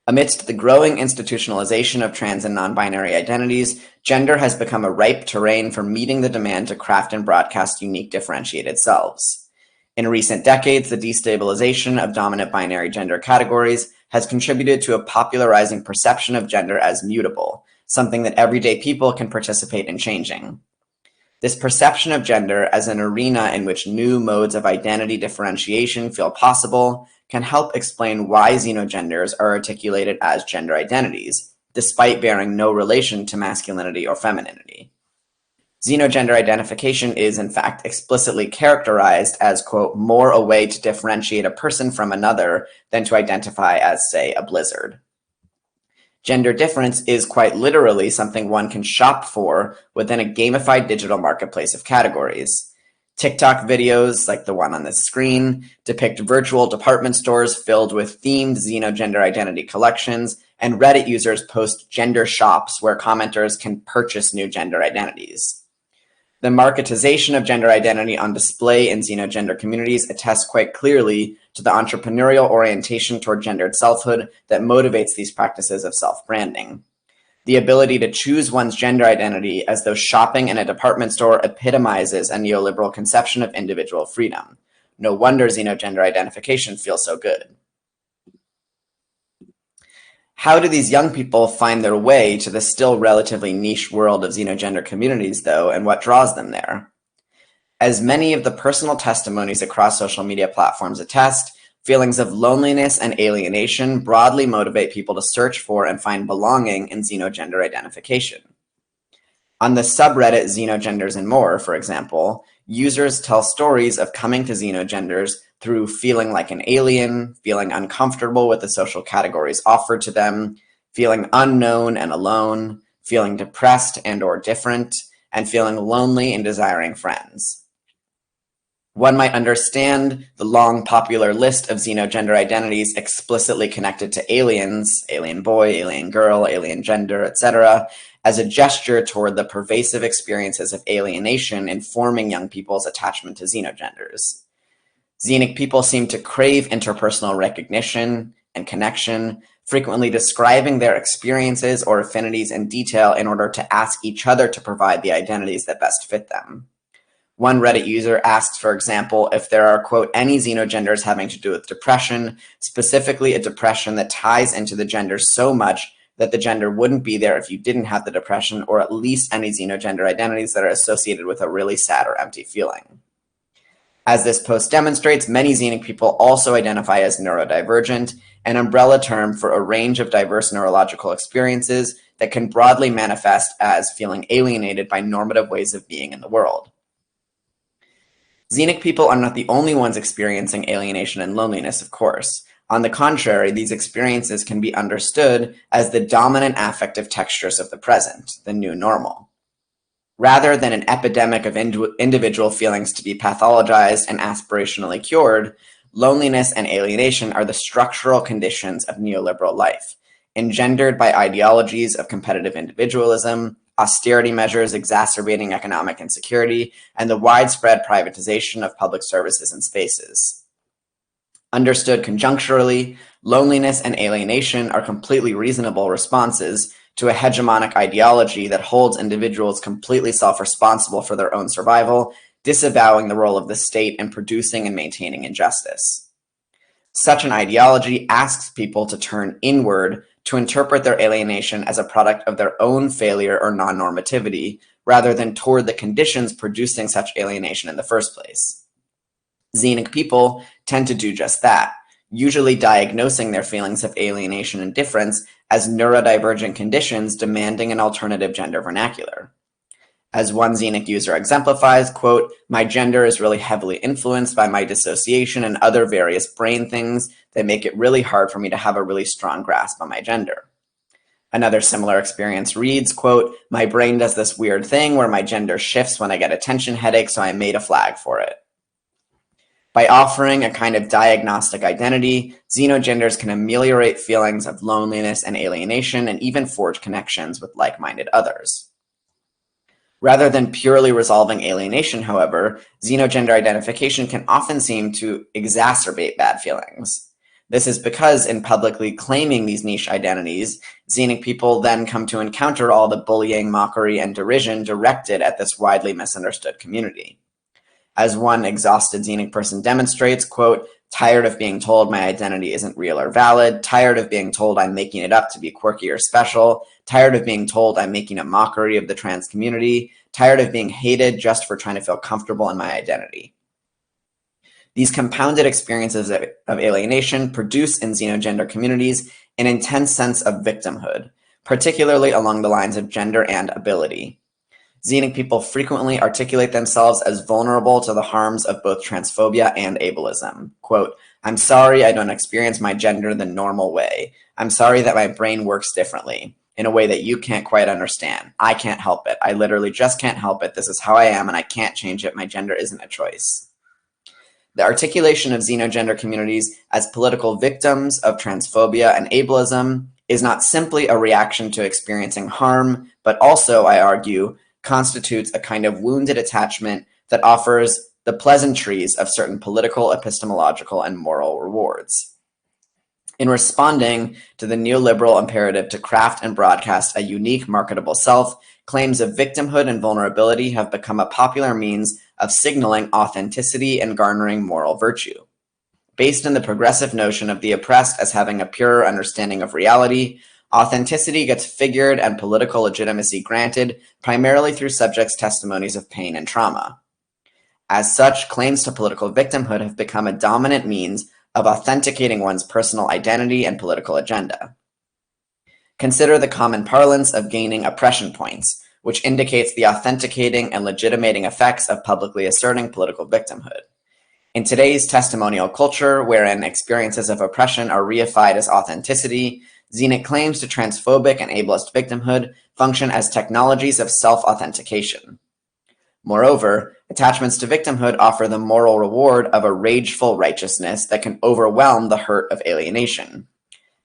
Amidst the growing institutionalization of trans and non-binary identities, gender has become a ripe terrain for meeting the demand to craft and broadcast unique differentiated selves. In recent decades, the destabilization of dominant binary gender categories has contributed to a popularizing perception of gender as mutable, something that everyday people can participate in changing. This perception of gender as an arena in which new modes of identity differentiation feel possible can help explain why xenogenders are articulated as gender identities, despite bearing no relation to masculinity or femininity. Xenogender identification is, in fact, explicitly characterized as, quote, more a way to differentiate a person from another than to identify as, say, a blizzard. Gender difference is quite literally something one can shop for within a gamified digital marketplace of categories. TikTok videos, like the one on this screen, depict virtual department stores filled with themed xenogender identity collections, and Reddit users post gender shops where commenters can purchase new gender identities. The marketization of gender identity on display in xenogender communities attests quite clearly to the entrepreneurial orientation toward gendered selfhood that motivates these practices of self-branding. The ability to choose one's gender identity as though shopping in a department store epitomizes a neoliberal conception of individual freedom. No wonder xenogender identification feels so good. How do these young people find their way to the still relatively niche world of xenogender communities, though, and what draws them there? As many of the personal testimonies across social media platforms attest, feelings of loneliness and alienation broadly motivate people to search for and find belonging in xenogender identification. On the subreddit Xenogenders and More, for example, users tell stories of coming to xenogenders through feeling like an alien, feeling uncomfortable with the social categories offered to them, feeling unknown and alone, feeling depressed and or different, and feeling lonely and desiring friends. One might understand the long popular list of xenogender identities explicitly connected to aliens, alien boy, alien girl, alien gender, etc., as a gesture toward the pervasive experiences of alienation informing young people's attachment to xenogenders. Xenic people seem to crave interpersonal recognition and connection, frequently describing their experiences or affinities in detail in order to ask each other to provide the identities that best fit them. One Reddit user asks, for example, if there are, quote, any xenogenders having to do with depression, specifically a depression that ties into the gender so much that the gender wouldn't be there if you didn't have the depression, or at least any xenogender identities that are associated with a really sad or empty feeling. As this post demonstrates, many xenic people also identify as neurodivergent, an umbrella term for a range of diverse neurological experiences that can broadly manifest as feeling alienated by normative ways of being in the world. Xenic people are not the only ones experiencing alienation and loneliness, of course. On the contrary, these experiences can be understood as the dominant affective textures of the present, the new normal. Rather than an epidemic of individual feelings to be pathologized and aspirationally cured, loneliness and alienation are the structural conditions of neoliberal life, engendered by ideologies of competitive individualism, austerity measures exacerbating economic insecurity, and the widespread privatization of public services and spaces. Understood conjuncturally, loneliness and alienation are completely reasonable responses to a hegemonic ideology that holds individuals completely self-responsible for their own survival, disavowing the role of the state in producing and maintaining injustice. Such an ideology asks people to turn inward to interpret their alienation as a product of their own failure or non-normativity, rather than toward the conditions producing such alienation in the first place. Xenic people tend to do just that, usually diagnosing their feelings of alienation and difference as neurodivergent conditions demanding an alternative gender vernacular. As one Xenic user exemplifies, quote, "My gender is really heavily influenced by my dissociation and other various brain things that make it really hard for me to have a really strong grasp on my gender." Another similar experience reads, quote, "My brain does this weird thing where my gender shifts when I get a tension headache, so I made a flag for it." By offering a kind of diagnostic identity, xenogenders can ameliorate feelings of loneliness and alienation and even forge connections with like-minded others. Rather than purely resolving alienation, however, xenogender identification can often seem to exacerbate bad feelings. This is because in publicly claiming these niche identities, Xenic people then come to encounter all the bullying, mockery, and derision directed at this widely misunderstood community. As one exhausted Xenic person demonstrates, quote, "Tired of being told my identity isn't real or valid, tired of being told I'm making it up to be quirky or special, tired of being told I'm making a mockery of the trans community, tired of being hated just for trying to feel comfortable in my identity." These compounded experiences of alienation produce in xenogender communities an intense sense of victimhood, particularly along the lines of gender and ability. Xenic people frequently articulate themselves as vulnerable to the harms of both transphobia and ableism. Quote, "I'm sorry I don't experience my gender the normal way. I'm sorry that my brain works differently, in a way that you can't quite understand. I can't help it. I literally just can't help it. This is how I am and I can't change it. My gender isn't a choice." The articulation of xenogender communities as political victims of transphobia and ableism is not simply a reaction to experiencing harm, but also, I argue, constitutes a kind of wounded attachment that offers the pleasantries of certain political, epistemological, and moral rewards. In responding to the neoliberal imperative to craft and broadcast a unique marketable self, claims of victimhood and vulnerability have become a popular means of signaling authenticity and garnering moral virtue. Based on the progressive notion of the oppressed as having a purer understanding of reality, authenticity gets figured and political legitimacy granted primarily through subjects' testimonies of pain and trauma. As such, claims to political victimhood have become a dominant means of authenticating one's personal identity and political agenda. Consider the common parlance of gaining oppression points, which indicates the authenticating and legitimating effects of publicly asserting political victimhood. In today's testimonial culture, wherein experiences of oppression are reified as authenticity, Xenic claims to transphobic and ableist victimhood function as technologies of self-authentication. Moreover, attachments to victimhood offer the moral reward of a rageful righteousness that can overwhelm the hurt of alienation.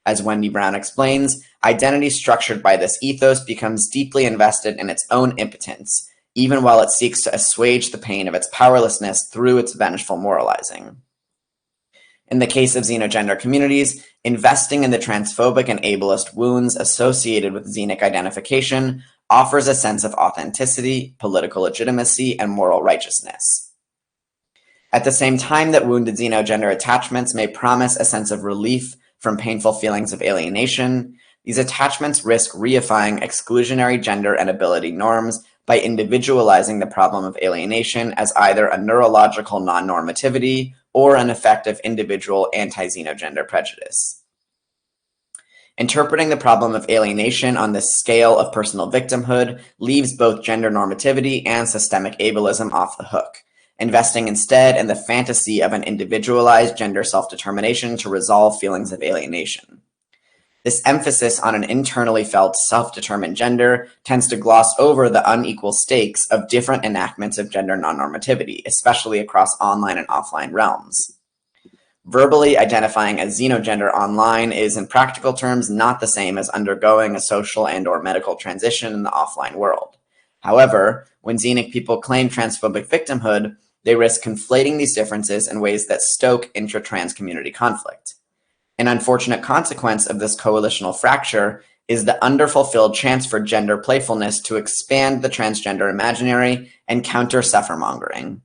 As Wendy Brown explains, identity structured by this ethos becomes deeply invested in its own impotence, even while it seeks to assuage the pain of its powerlessness through its vengeful moralizing. In the case of xenogender communities, investing in the transphobic and ableist wounds associated with xenic identification offers a sense of authenticity, political legitimacy, and moral righteousness. At the same time that wounded xenogender attachments may promise a sense of relief from painful feelings of alienation, these attachments risk reifying exclusionary gender and ability norms by individualizing the problem of alienation as either a neurological non-normativity or an effect of individual anti-xenogender prejudice. Interpreting the problem of alienation on this scale of personal victimhood leaves both gender normativity and systemic ableism off the hook, investing instead in the fantasy of an individualized gender self-determination to resolve feelings of alienation. This emphasis on an internally felt self-determined gender tends to gloss over the unequal stakes of different enactments of gender non-normativity, especially across online and offline realms. Verbally identifying as xenogender online is, in practical terms, not the same as undergoing a social and/or medical transition in the offline world. However, when xenic people claim transphobic victimhood, they risk conflating these differences in ways that stoke intra-trans community conflict. An unfortunate consequence of this coalitional fracture is the underfulfilled chance for gender playfulness to expand the transgender imaginary and counter suffermongering.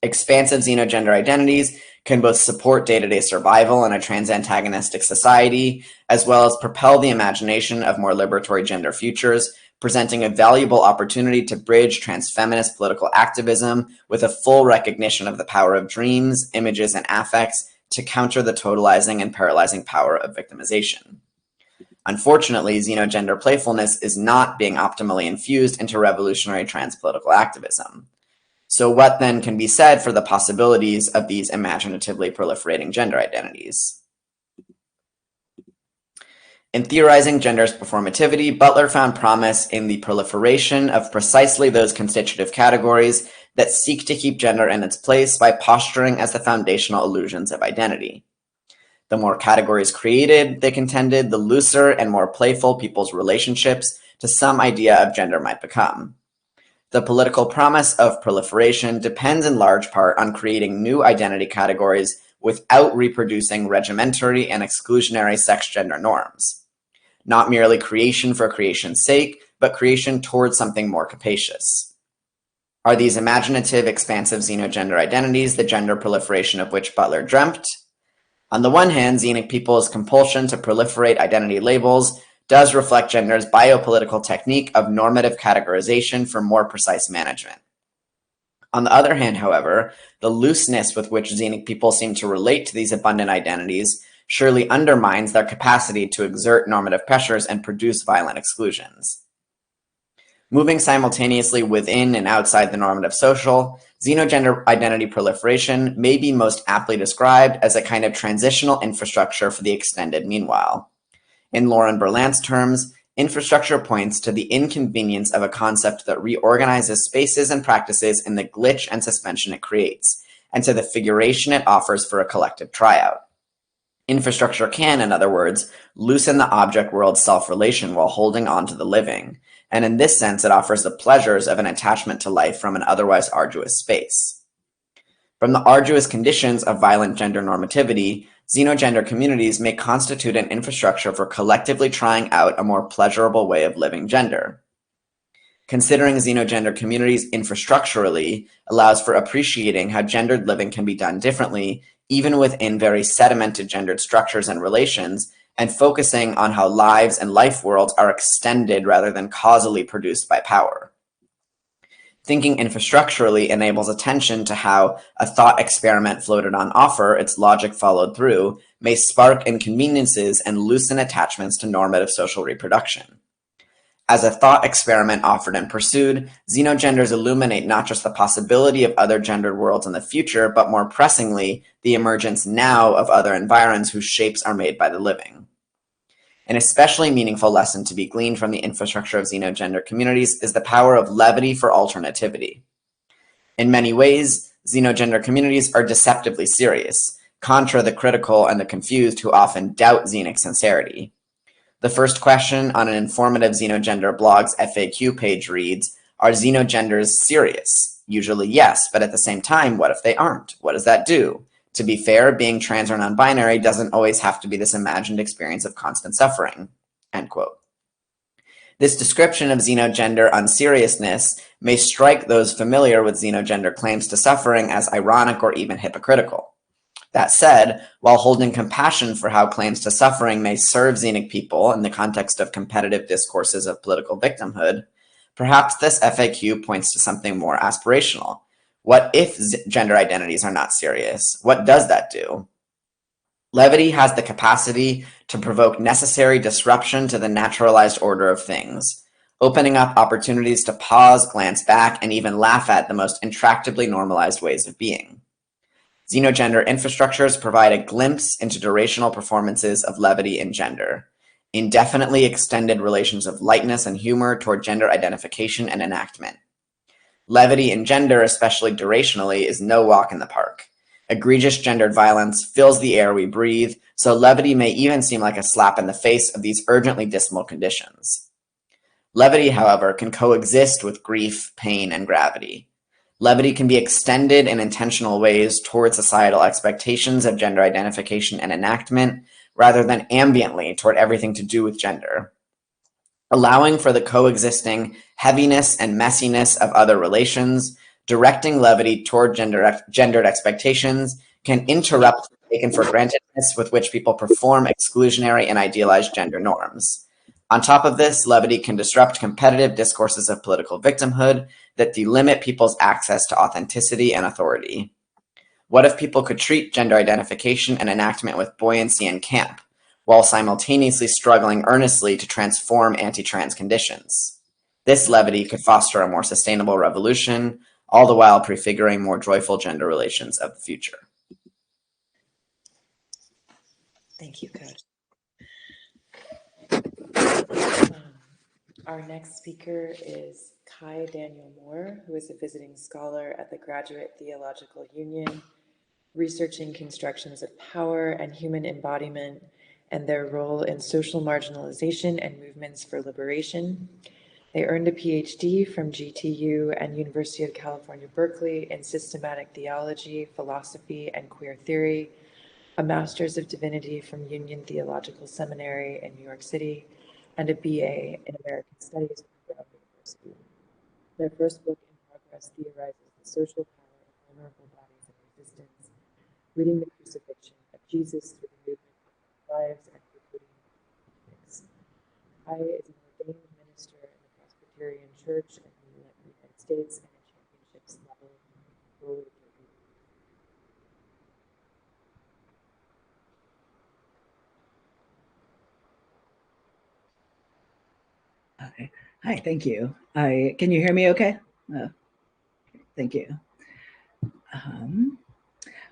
Expansive xenogender identities can both support day-to-day survival in a trans-antagonistic society, as well as propel the imagination of more liberatory gender futures, presenting a valuable opportunity to bridge transfeminist political activism with a full recognition of the power of dreams, images, and affects to counter the totalizing and paralyzing power of victimization. Unfortunately, xenogender playfulness is not being optimally infused into revolutionary trans political activism. So what then can be said for the possibilities of these imaginatively proliferating gender identities? In theorizing gender's performativity, Butler found promise in the proliferation of precisely those constitutive categories that seek to keep gender in its place by posturing as the foundational illusions of identity. The more categories created, they contended, the looser and more playful people's relationships to some idea of gender might become. The political promise of proliferation depends in large part on creating new identity categories without reproducing regimentary and exclusionary sex-gender norms. Not merely creation for creation's sake, but creation towards something more capacious. Are these imaginative, expansive xenogender identities the gender proliferation of which Butler dreamt? On the one hand, xenic people's compulsion to proliferate identity labels does reflect gender's biopolitical technique of normative categorization for more precise management. On the other hand, however, the looseness with which xenic people seem to relate to these abundant identities surely undermines their capacity to exert normative pressures and produce violent exclusions. Moving simultaneously within and outside the normative social, xenogender identity proliferation may be most aptly described as a kind of transitional infrastructure for the extended meanwhile. In Lauren Berlant's terms, infrastructure points to the inconvenience of a concept that reorganizes spaces and practices in the glitch and suspension it creates, and to the figuration it offers for a collective tryout. Infrastructure can, in other words, loosen the object world's self-relation while holding on to the living, and in this sense it offers the pleasures of an attachment to life from an otherwise arduous space. From the arduous conditions of violent gender normativity, xenogender communities may constitute an infrastructure for collectively trying out a more pleasurable way of living gender. Considering xenogender communities infrastructurally allows for appreciating how gendered living can be done differently, even within very sedimented gendered structures and relations, and focusing on how lives and life worlds are extended rather than causally produced by power. Thinking infrastructurally enables attention to how a thought experiment floated on offer, its logic followed through, may spark inconveniences and loosen attachments to normative social reproduction. As a thought experiment offered and pursued, xenogenders illuminate not just the possibility of other gendered worlds in the future, but more pressingly, the emergence now of other environs whose shapes are made by the living. An especially meaningful lesson to be gleaned from the infrastructure of xenogender communities is the power of levity for alternativity. In many ways, xenogender communities are deceptively serious, contra the critical and the confused who often doubt xenic sincerity. The first question on an informative xenogender blog's FAQ page reads, "Are xenogenders serious?" Usually yes, but at the same time, what if they aren't? What does that do? To be fair, being trans or non-binary doesn't always have to be this imagined experience of constant suffering." End quote. This description of xenogender unseriousness may strike those familiar with xenogender claims to suffering as ironic or even hypocritical. That said, while holding compassion for how claims to suffering may serve xenic people in the context of competitive discourses of political victimhood, perhaps this FAQ points to something more aspirational. What if gender identities are not serious? What does that do? Levity has the capacity to provoke necessary disruption to the naturalized order of things, opening up opportunities to pause, glance back, and even laugh at the most intractably normalized ways of being. Xenogender infrastructures provide a glimpse into durational performances of levity in gender, indefinitely extended relations of lightness and humor toward gender identification and enactment. Levity in gender, especially durationally, is no walk in the park. Egregious gendered violence fills the air we breathe, so levity may even seem like a slap in the face of these urgently dismal conditions. Levity, however, can coexist with grief, pain, and gravity. Levity can be extended in intentional ways toward societal expectations of gender identification and enactment, rather than ambiently toward everything to do with gender. Allowing for the coexisting heaviness and messiness of other relations, directing levity toward gendered expectations can interrupt the taken for grantedness with which people perform exclusionary and idealized gender norms. On top of this, levity can disrupt competitive discourses of political victimhood that delimit people's access to authenticity and authority. What if people could treat gender identification and enactment with buoyancy and camp, while simultaneously struggling earnestly to transform anti-trans conditions? This levity could foster a more sustainable revolution, all the while prefiguring more joyful gender relations of the future. Thank you, Coach. Our next speaker is Kai Daniel Moore, who is a visiting scholar at the Graduate Theological Union, researching constructions of power and human embodiment and their role in social marginalization and movements for liberation. They earned a PhD from GTU and University of California, Berkeley in systematic theology, philosophy, and queer theory, a Master's of Divinity from Union Theological Seminary in New York City, and a BA in American Studies from Brown University. Their first book in progress theorizes the social power of vulnerable bodies and resistance, reading the crucifixion of Jesus through the movement of our lives and recruiting politics. Kai is an ordained minister in the Presbyterian Church in the United States and a championships level roller derby. Hi, thank you. Can you hear me okay? Thank you.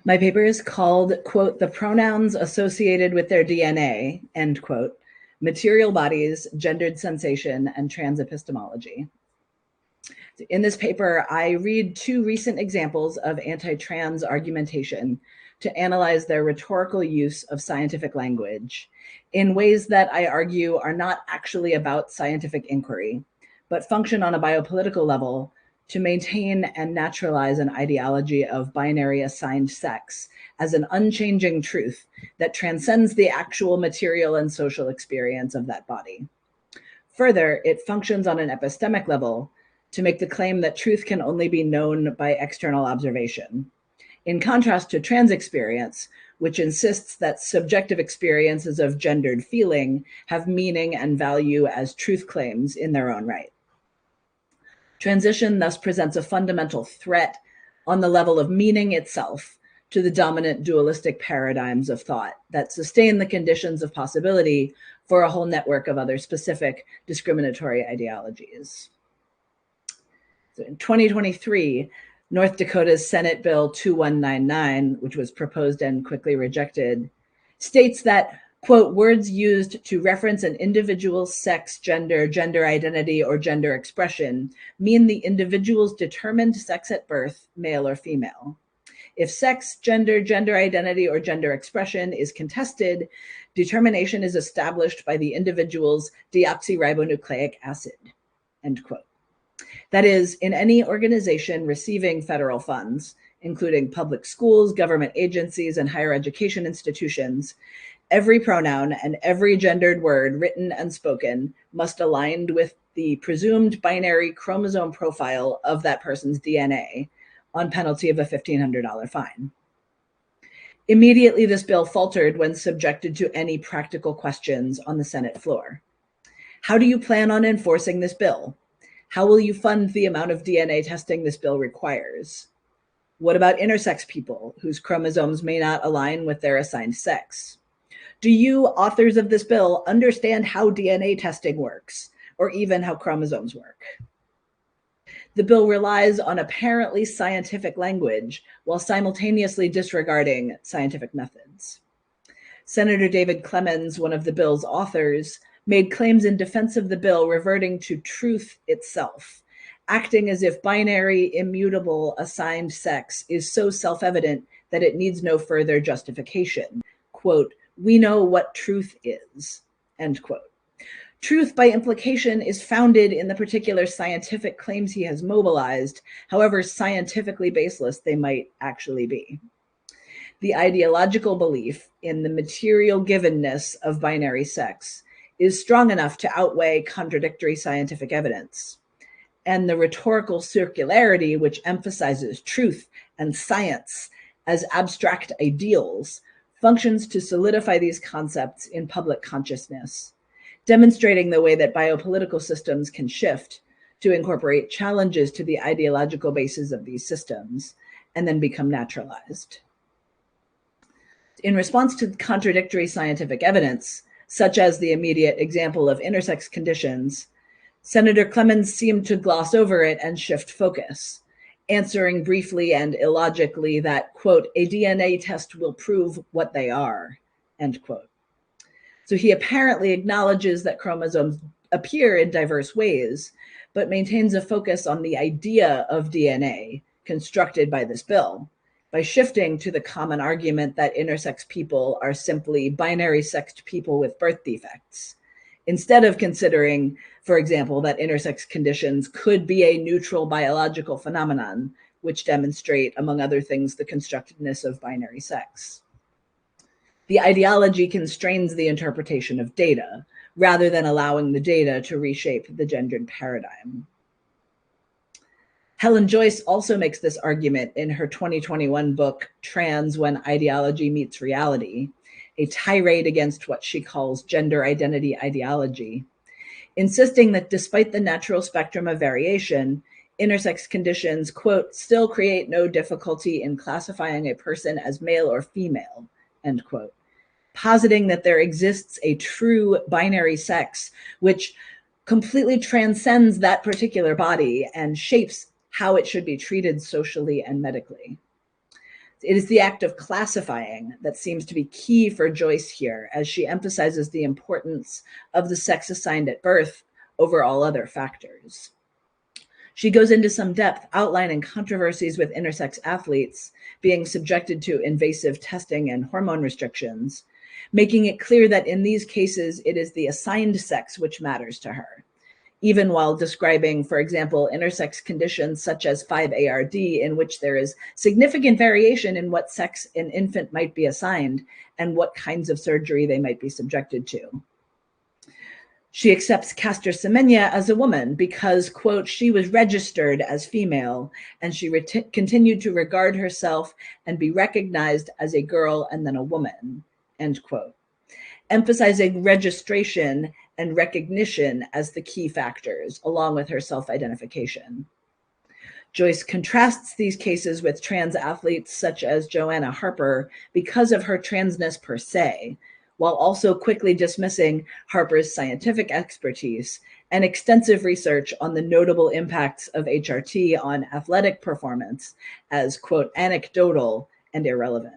My paper is called, quote, "The Pronouns Associated with Their DNA," end quote, Material Bodies, Gendered Sensation, and Trans Epistemology. In this paper, I read two recent examples of anti-trans argumentation to analyze their rhetorical use of scientific language in ways that I argue are not actually about scientific inquiry, but function on a biopolitical level to maintain and naturalize an ideology of binary assigned sex as an unchanging truth that transcends the actual material and social experience of that body. Further, it functions on an epistemic level to make the claim that truth can only be known by external observation, in contrast to trans experience, which insists that subjective experiences of gendered feeling have meaning and value as truth claims in their own right. Transition thus presents a fundamental threat on the level of meaning itself to the dominant dualistic paradigms of thought that sustain the conditions of possibility for a whole network of other specific discriminatory ideologies. So in 2023, North Dakota's Senate Bill 2199, which was proposed and quickly rejected, states that, quote, "Words used to reference an individual's sex, gender, gender identity, or gender expression mean the individual's determined sex at birth, male or female. If sex, gender, gender identity, or gender expression is contested, determination is established by the individual's deoxyribonucleic acid," end quote. That is, in any organization receiving federal funds, including public schools, government agencies, and higher education institutions, every pronoun and every gendered word written and spoken must align with the presumed binary chromosome profile of that person's DNA on penalty of a $1,500 fine. Immediately, this bill faltered when subjected to any practical questions on the Senate floor. How do you plan on enforcing this bill? How will you fund the amount of DNA testing this bill requires? What about intersex people whose chromosomes may not align with their assigned sex? Do you, authors of this bill, understand how DNA testing works, or even how chromosomes work? The bill relies on apparently scientific language while simultaneously disregarding scientific methods. Senator David Clemens, one of the bill's authors, made claims in defense of the bill reverting to truth itself, acting as if binary, immutable, assigned sex is so self-evident that it needs no further justification. Quote, "We know what truth is," end quote. Truth, by implication, is founded in the particular scientific claims he has mobilized, however scientifically baseless they might actually be. The ideological belief in the material givenness of binary sex is strong enough to outweigh contradictory scientific evidence. And the rhetorical circularity, which emphasizes truth and science as abstract ideals, functions to solidify these concepts in public consciousness, demonstrating the way that biopolitical systems can shift to incorporate challenges to the ideological bases of these systems and then become naturalized. In response to contradictory scientific evidence, such as the immediate example of intersex conditions, Senator Clemens seemed to gloss over it and shift focus, answering briefly and illogically that, quote, a DNA test will prove what they are, end quote. So he apparently acknowledges that chromosomes appear in diverse ways, but maintains a focus on the idea of DNA constructed by this bill, by shifting to the common argument that intersex people are simply binary sexed people with birth defects, instead of considering, for example, that intersex conditions could be a neutral biological phenomenon, which demonstrate, among other things, the constructedness of binary sex. The ideology constrains the interpretation of data, rather than allowing the data to reshape the gendered paradigm. Helen Joyce also makes this argument in her 2021 book, Trans: When Ideology Meets Reality, a tirade against what she calls gender identity ideology, insisting that despite the natural spectrum of variation, intersex conditions, quote, still create no difficulty in classifying a person as male or female, end quote, positing that there exists a true binary sex which completely transcends that particular body and shapes how it should be treated socially and medically. It is the act of classifying that seems to be key for Joyce here, as she emphasizes the importance of the sex assigned at birth over all other factors. She goes into some depth outlining controversies with intersex athletes being subjected to invasive testing and hormone restrictions, making it clear that in these cases, it is the assigned sex which matters to her, even while describing, for example, intersex conditions such as 5ARD, in which there is significant variation in what sex an infant might be assigned and what kinds of surgery they might be subjected to. She accepts Caster Semenya as a woman because, quote, she was registered as female and she continued to regard herself and be recognized as a girl and then a woman, end quote, emphasizing registration and recognition as the key factors, along with her self-identification. Joyce contrasts these cases with trans athletes such as Joanna Harper because of her transness per se, while also quickly dismissing Harper's scientific expertise and extensive research on the notable impacts of HRT on athletic performance as, quote, anecdotal and irrelevant.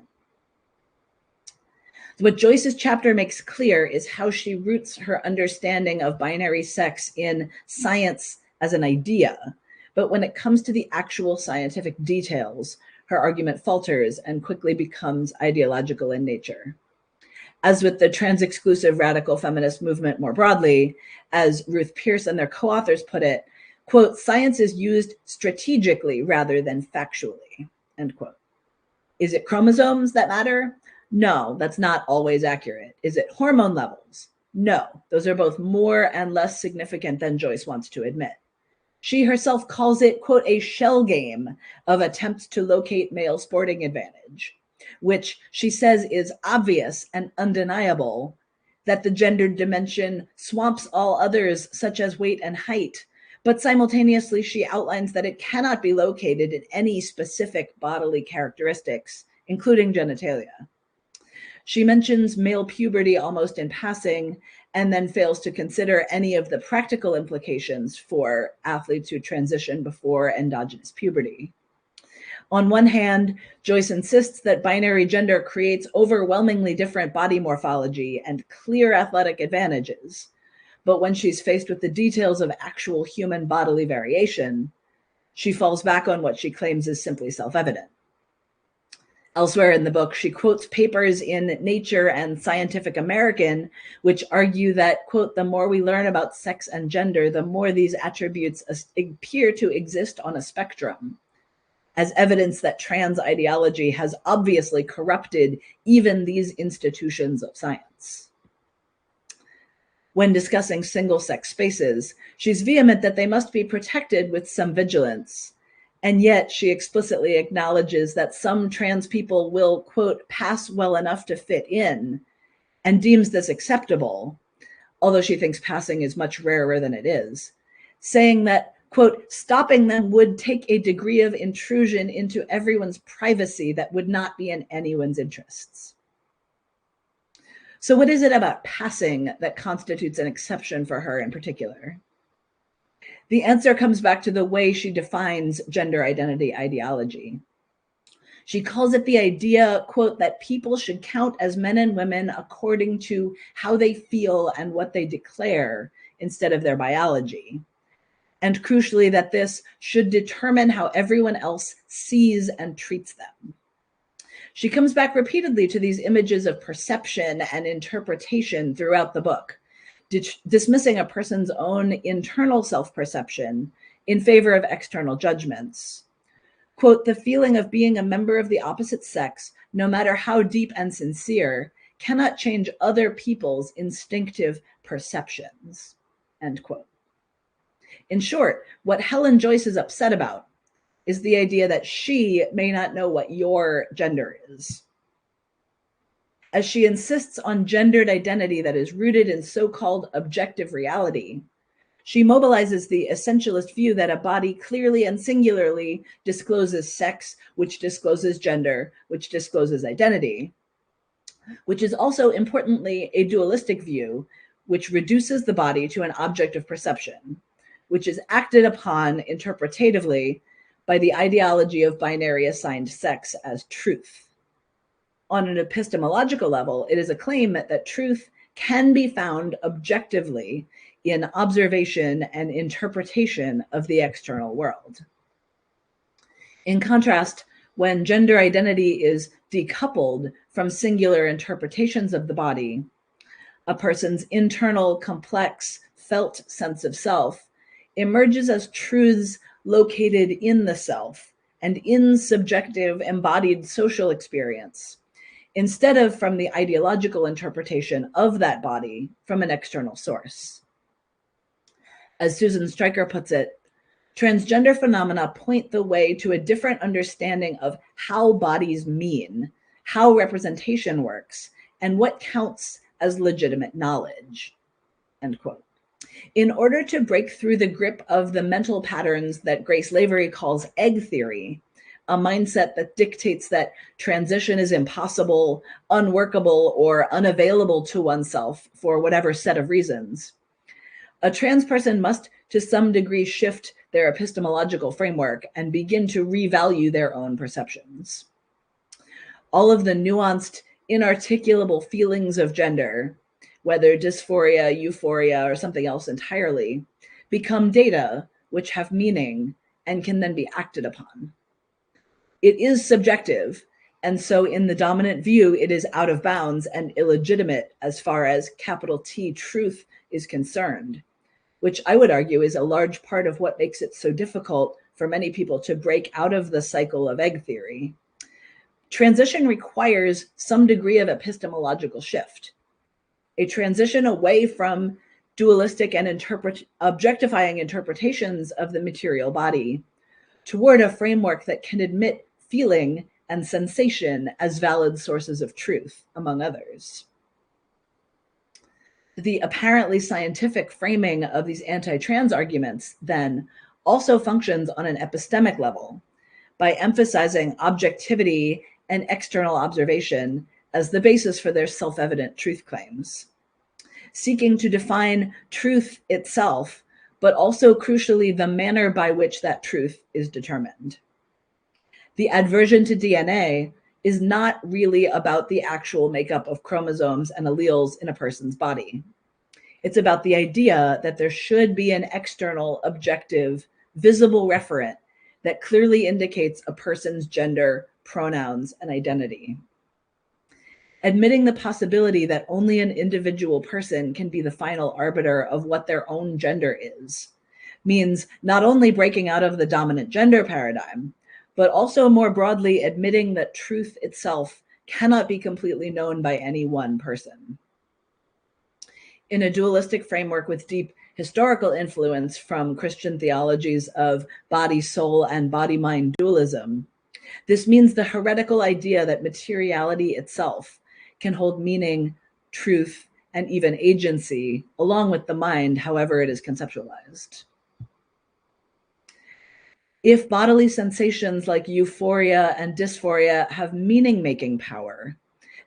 What Joyce's chapter makes clear is how she roots her understanding of binary sex in science as an idea, but when it comes to the actual scientific details, her argument falters and quickly becomes ideological in nature. As with the trans-exclusive radical feminist movement more broadly, as Ruth Pierce and their co-authors put it, quote, science is used strategically rather than factually, end quote. Is it chromosomes that matter? No, that's not always accurate. Is it hormone levels? No, those are both more and less significant than Joyce wants to admit. She herself calls it, quote, a shell game of attempts to locate male sporting advantage, which she says is obvious and undeniable, that the gendered dimension swamps all others such as weight and height, but simultaneously she outlines that it cannot be located in any specific bodily characteristics, including genitalia. She mentions male puberty almost in passing and then fails to consider any of the practical implications for athletes who transition before endogenous puberty. On one hand, Joyce insists that binary gender creates overwhelmingly different body morphology and clear athletic advantages. But when she's faced with the details of actual human bodily variation, she falls back on what she claims is simply self-evident. Elsewhere in the book, she quotes papers in Nature and Scientific American, which argue that, quote, the more we learn about sex and gender, the more these attributes appear to exist on a spectrum, as evidence that trans ideology has obviously corrupted even these institutions of science. When discussing single-sex spaces, she's vehement that they must be protected with some vigilance. And yet she explicitly acknowledges that some trans people will, quote, pass well enough to fit in, and deems this acceptable, although she thinks passing is much rarer than it is, saying that Quote, stopping them would take a degree of intrusion into everyone's privacy that would not be in anyone's interests. So what is it about passing that constitutes an exception for her in particular? The answer comes back to the way she defines gender identity ideology. She calls it the idea, quote, that people should count as men and women according to how they feel and what they declare instead of their biology. And crucially, that this should determine how everyone else sees and treats them. She comes back repeatedly to these images of perception and interpretation throughout the book, dismissing a person's own internal self-perception in favor of external judgments. Quote, the feeling of being a member of the opposite sex, no matter how deep and sincere, cannot change other people's instinctive perceptions, end quote. In short, what Helen Joyce is upset about is the idea that she may not know what your gender is. As she insists on gendered identity that is rooted in so-called objective reality, she mobilizes the essentialist view that a body clearly and singularly discloses sex, which discloses gender, which discloses identity, which is also importantly a dualistic view, which reduces the body to an object of perception, which is acted upon interpretatively by the ideology of binary assigned sex as truth. On an epistemological level, it is a claim that truth can be found objectively in observation and interpretation of the external world. In contrast, when gender identity is decoupled from singular interpretations of the body, a person's internal, complex, felt sense of self emerges as truths located in the self and in subjective embodied social experience, instead of from the ideological interpretation of that body from an external source. As Susan Stryker puts it, transgender phenomena point the way to a different understanding of how bodies mean, how representation works, and what counts as legitimate knowledge, end quote. In order to break through the grip of the mental patterns that Grace Lavery calls egg theory, a mindset that dictates that transition is impossible, unworkable, or unavailable to oneself for whatever set of reasons, a trans person must, to some degree, shift their epistemological framework and begin to revalue their own perceptions. All of the nuanced, inarticulable feelings of gender, whether dysphoria, euphoria, or something else entirely, become data which have meaning and can then be acted upon. It is subjective, and so in the dominant view, it is out of bounds and illegitimate as far as capital T truth is concerned, which I would argue is a large part of what makes it so difficult for many people to break out of the cycle of egg theory. Transition requires some degree of epistemological shift, a transition away from dualistic and objectifying interpretations of the material body toward a framework that can admit feeling and sensation as valid sources of truth, among others. The apparently scientific framing of these anti-trans arguments, then, also functions on an epistemic level by emphasizing objectivity and external observation as the basis for their self-evident truth claims, seeking to define truth itself, but also crucially the manner by which that truth is determined. The aversion to DNA is not really about the actual makeup of chromosomes and alleles in a person's body. It's about the idea that there should be an external, objective, visible referent that clearly indicates a person's gender, pronouns, and identity. Admitting the possibility that only an individual person can be the final arbiter of what their own gender is means not only breaking out of the dominant gender paradigm, but also more broadly admitting that truth itself cannot be completely known by any one person. In a dualistic framework with deep historical influence from Christian theologies of body, soul, and body-mind dualism, this means the heretical idea that materiality itself can hold meaning, truth, and even agency, along with the mind, however it is conceptualized. If bodily sensations like euphoria and dysphoria have meaning-making power,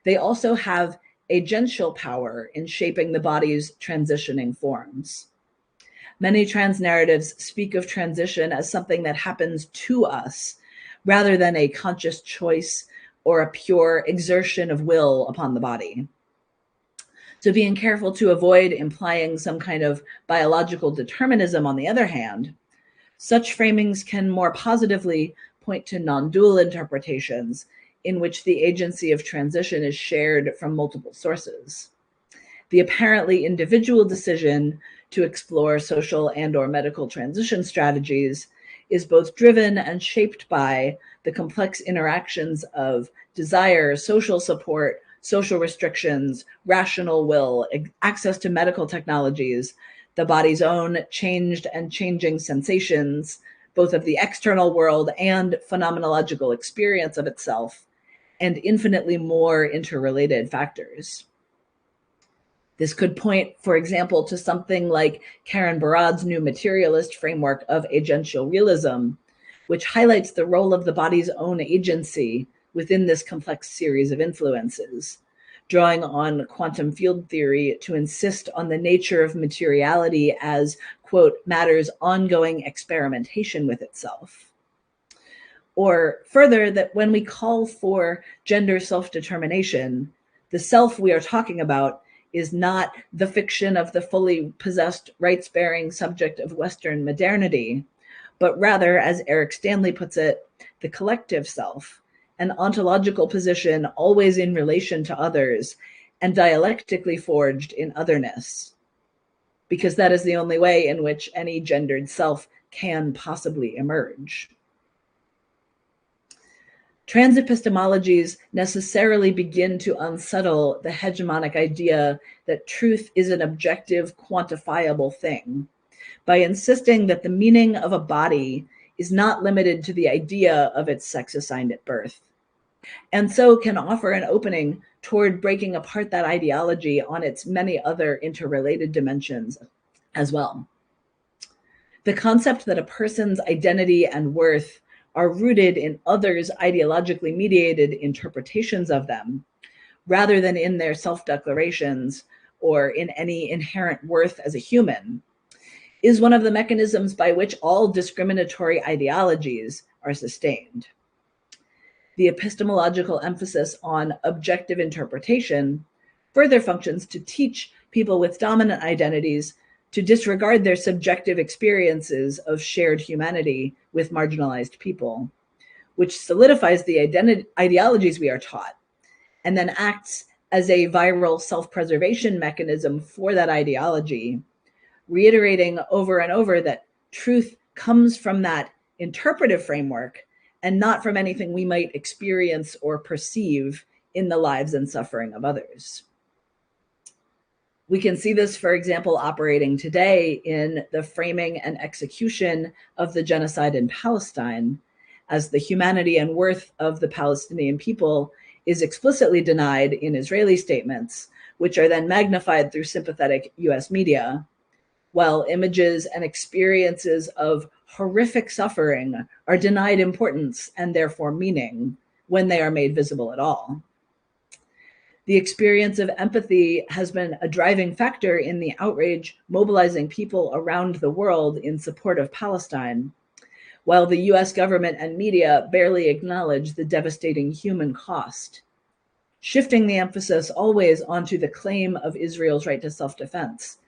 they also have agential power in shaping the body's transitioning forms. Many trans narratives speak of transition as something that happens to us rather than a conscious choice or a pure exertion of will upon the body. So being careful to avoid implying some kind of biological determinism, on the other hand, such framings can more positively point to non-dual interpretations in which the agency of transition is shared from multiple sources. The apparently individual decision to explore social and/or medical transition strategies is both driven and shaped by the complex interactions of desire, social support, social restrictions, rational will, access to medical technologies, the body's own changed and changing sensations, both of the external world and phenomenological experience of itself, and infinitely more interrelated factors. This could point, for example, to something like Karen Barad's new materialist framework of agential realism, which highlights the role of the body's own agency within this complex series of influences, drawing on quantum field theory to insist on the nature of materiality as, quote, matter's ongoing experimentation with itself. Or further, that when we call for gender self-determination, the self we are talking about is not the fiction of the fully possessed rights-bearing subject of Western modernity, but rather, as Eric Stanley puts it, the collective self, an ontological position always in relation to others and dialectically forged in otherness, because that is the only way in which any gendered self can possibly emerge. Trans epistemologies necessarily begin to unsettle the hegemonic idea that truth is an objective, quantifiable thing by insisting that the meaning of a body is not limited to the idea of its sex assigned at birth, and so can offer an opening toward breaking apart that ideology on its many other interrelated dimensions as well. The concept that a person's identity and worth are rooted in others' ideologically mediated interpretations of them, rather than in their self-declarations or in any inherent worth as a human, is one of the mechanisms by which all discriminatory ideologies are sustained. The epistemological emphasis on objective interpretation further functions to teach people with dominant identities to disregard their subjective experiences of shared humanity with marginalized people, which solidifies the ideologies we are taught, and then acts as a viral self-preservation mechanism for that ideology, reiterating over and over that truth comes from that interpretive framework and not from anything we might experience or perceive in the lives and suffering of others. We can see this, for example, operating today in the framing and execution of the genocide in Palestine, as the humanity and worth of the Palestinian people is explicitly denied in Israeli statements, which are then magnified through sympathetic US media, while images and experiences of horrific suffering are denied importance and therefore meaning when they are made visible at all. The experience of empathy has been a driving factor in the outrage mobilizing people around the world in support of Palestine, while the US government and media barely acknowledge the devastating human cost, shifting the emphasis always onto the claim of Israel's right to self-defense,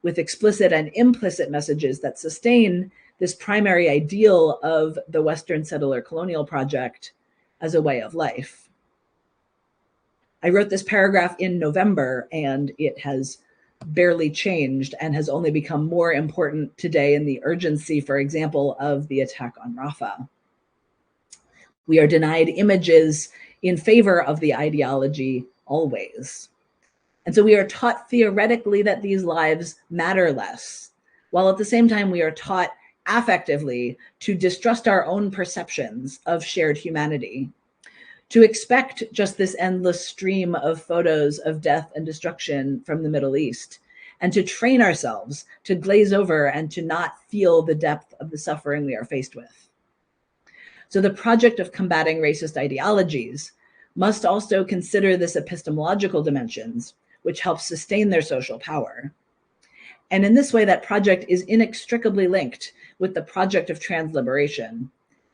with explicit and implicit messages that sustain this primary ideal of the Western settler colonial project as a way of life. I wrote this paragraph in November, and it has barely changed and has only become more important today in the urgency, for example, of the attack on Rafah. We are denied images in favor of the ideology always. And so we are taught theoretically that these lives matter less, while at the same time we are taught affectively to distrust our own perceptions of shared humanity, to expect just this endless stream of photos of death and destruction from the Middle East, and to train ourselves to glaze over and to not feel the depth of the suffering we are faced with. So the project of combating racist ideologies must also consider this epistemological dimensions, which help sustain their social power. And in this way, that project is inextricably linked with the project of transliberation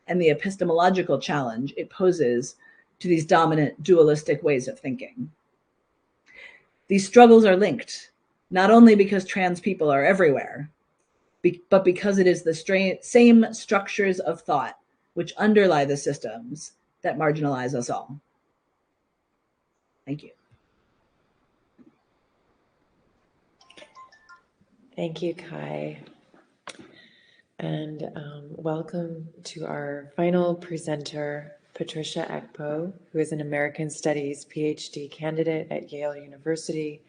and the epistemological challenge it poses to these dominant dualistic ways of thinking. These struggles are linked, not only because trans people are everywhere, but because it is the same structures of thought which underlie the systems that marginalize us all. Thank you. Thank you, Kai. And welcome to our final presenter, Patricia Ekpo, who is an American Studies PhD candidate at Yale University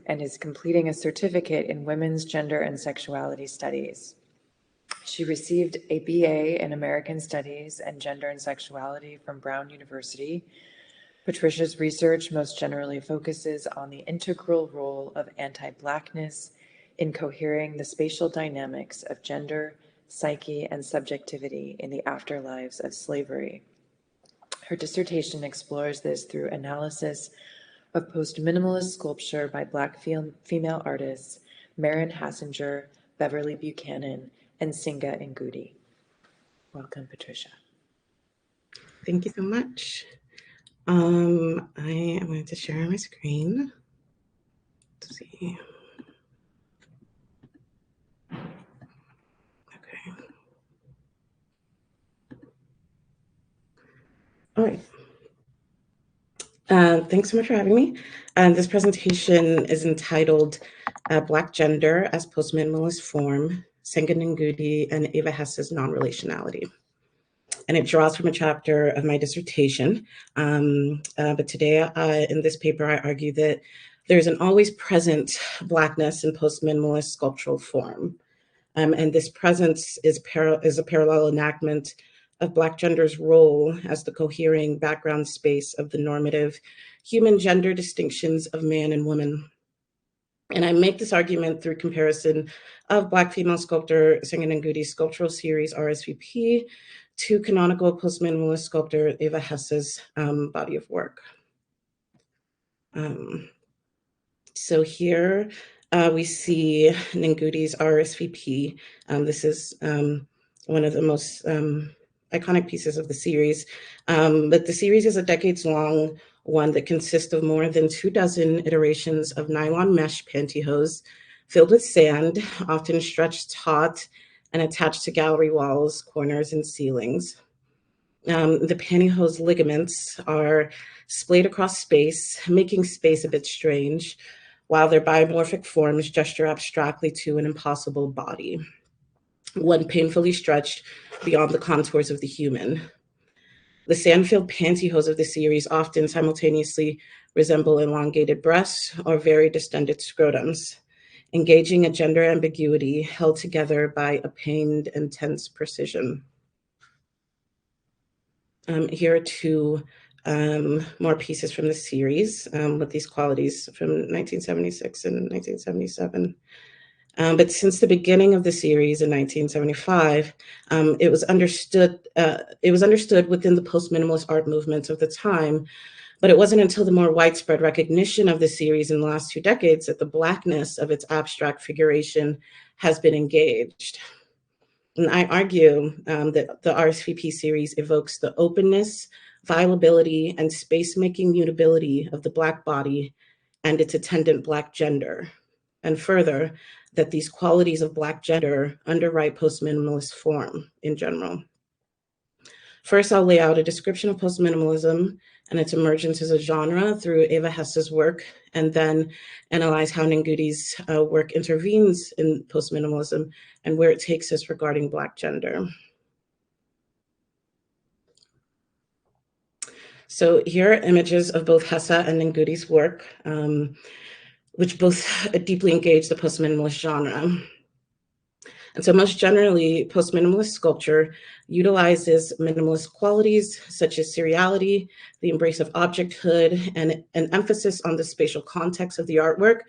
and is completing a certificate in Women's Gender and Sexuality Studies. She received a BA in American Studies and Gender and Sexuality from Brown University. Patricia's research most generally focuses on the integral role of anti-Blackness in cohering the spatial dynamics of gender, psyche, and subjectivity in the afterlives of slavery. Her dissertation explores this through analysis of post-minimalist sculpture by Black female artists Maren Hassinger, Beverly Buchanan, and Singa Ngugi. Welcome, Patricia. Thank you so much. I am going to share my screen. Let's see. Okay. All right. Thanks so much for having me. This presentation is entitled Black Gender as Post-Minimalist Form, Singa Ngugi and Eva Hess's Non-Relationality. And it draws from a chapter of my dissertation. But today in this paper, I argue that there's an always present Blackness in post-minimalist sculptural form. And this presence is a parallel enactment of Black gender's role as the cohering background space of the normative human gender distinctions of man and woman. And I make this argument through comparison of Black female sculptor Singa Ngugi's sculptural series RSVP to canonical post-minimalist sculptor Eva Hess's body of work. So here we see Ngugi's RSVP. This is one of the most iconic pieces of the series. But the series is a decades-long one that consists of more than 24 iterations of nylon mesh pantyhose filled with sand, often stretched taut and attached to gallery walls, corners, and ceilings. The pantyhose ligaments are splayed across space, making space a bit strange, while their biomorphic forms gesture abstractly to an impossible body, one painfully stretched beyond the contours of the human. The sand-filled pantyhose of the series often simultaneously resemble elongated breasts or very distended scrotums, engaging a gender ambiguity held together by a pained and tense precision. Here are two more pieces from the series with these qualities from 1976 and 1977. But since the beginning of the series in 1975, it was understood within the post-minimalist art movement of the time, but it wasn't until the more widespread recognition of the series in the last 2 decades that the Blackness of its abstract figuration has been engaged. And I argue that the RSVP series evokes the openness, viability, and space-making mutability of the Black body and its attendant Black gender. And further, that these qualities of Black gender underwrite post-minimalist form in general. First, I'll lay out a description of post-minimalism and its emergence as a genre through Eva Hess's work, and then analyze how Ngugi's work intervenes in post-minimalism and where it takes us regarding Black gender. So here are images of both Hesse and Ngugi's work, which both deeply engage the post-minimalist genre. And so most generally, post-minimalist sculpture utilizes minimalist qualities such as seriality, the embrace of objecthood, and an emphasis on the spatial context of the artwork,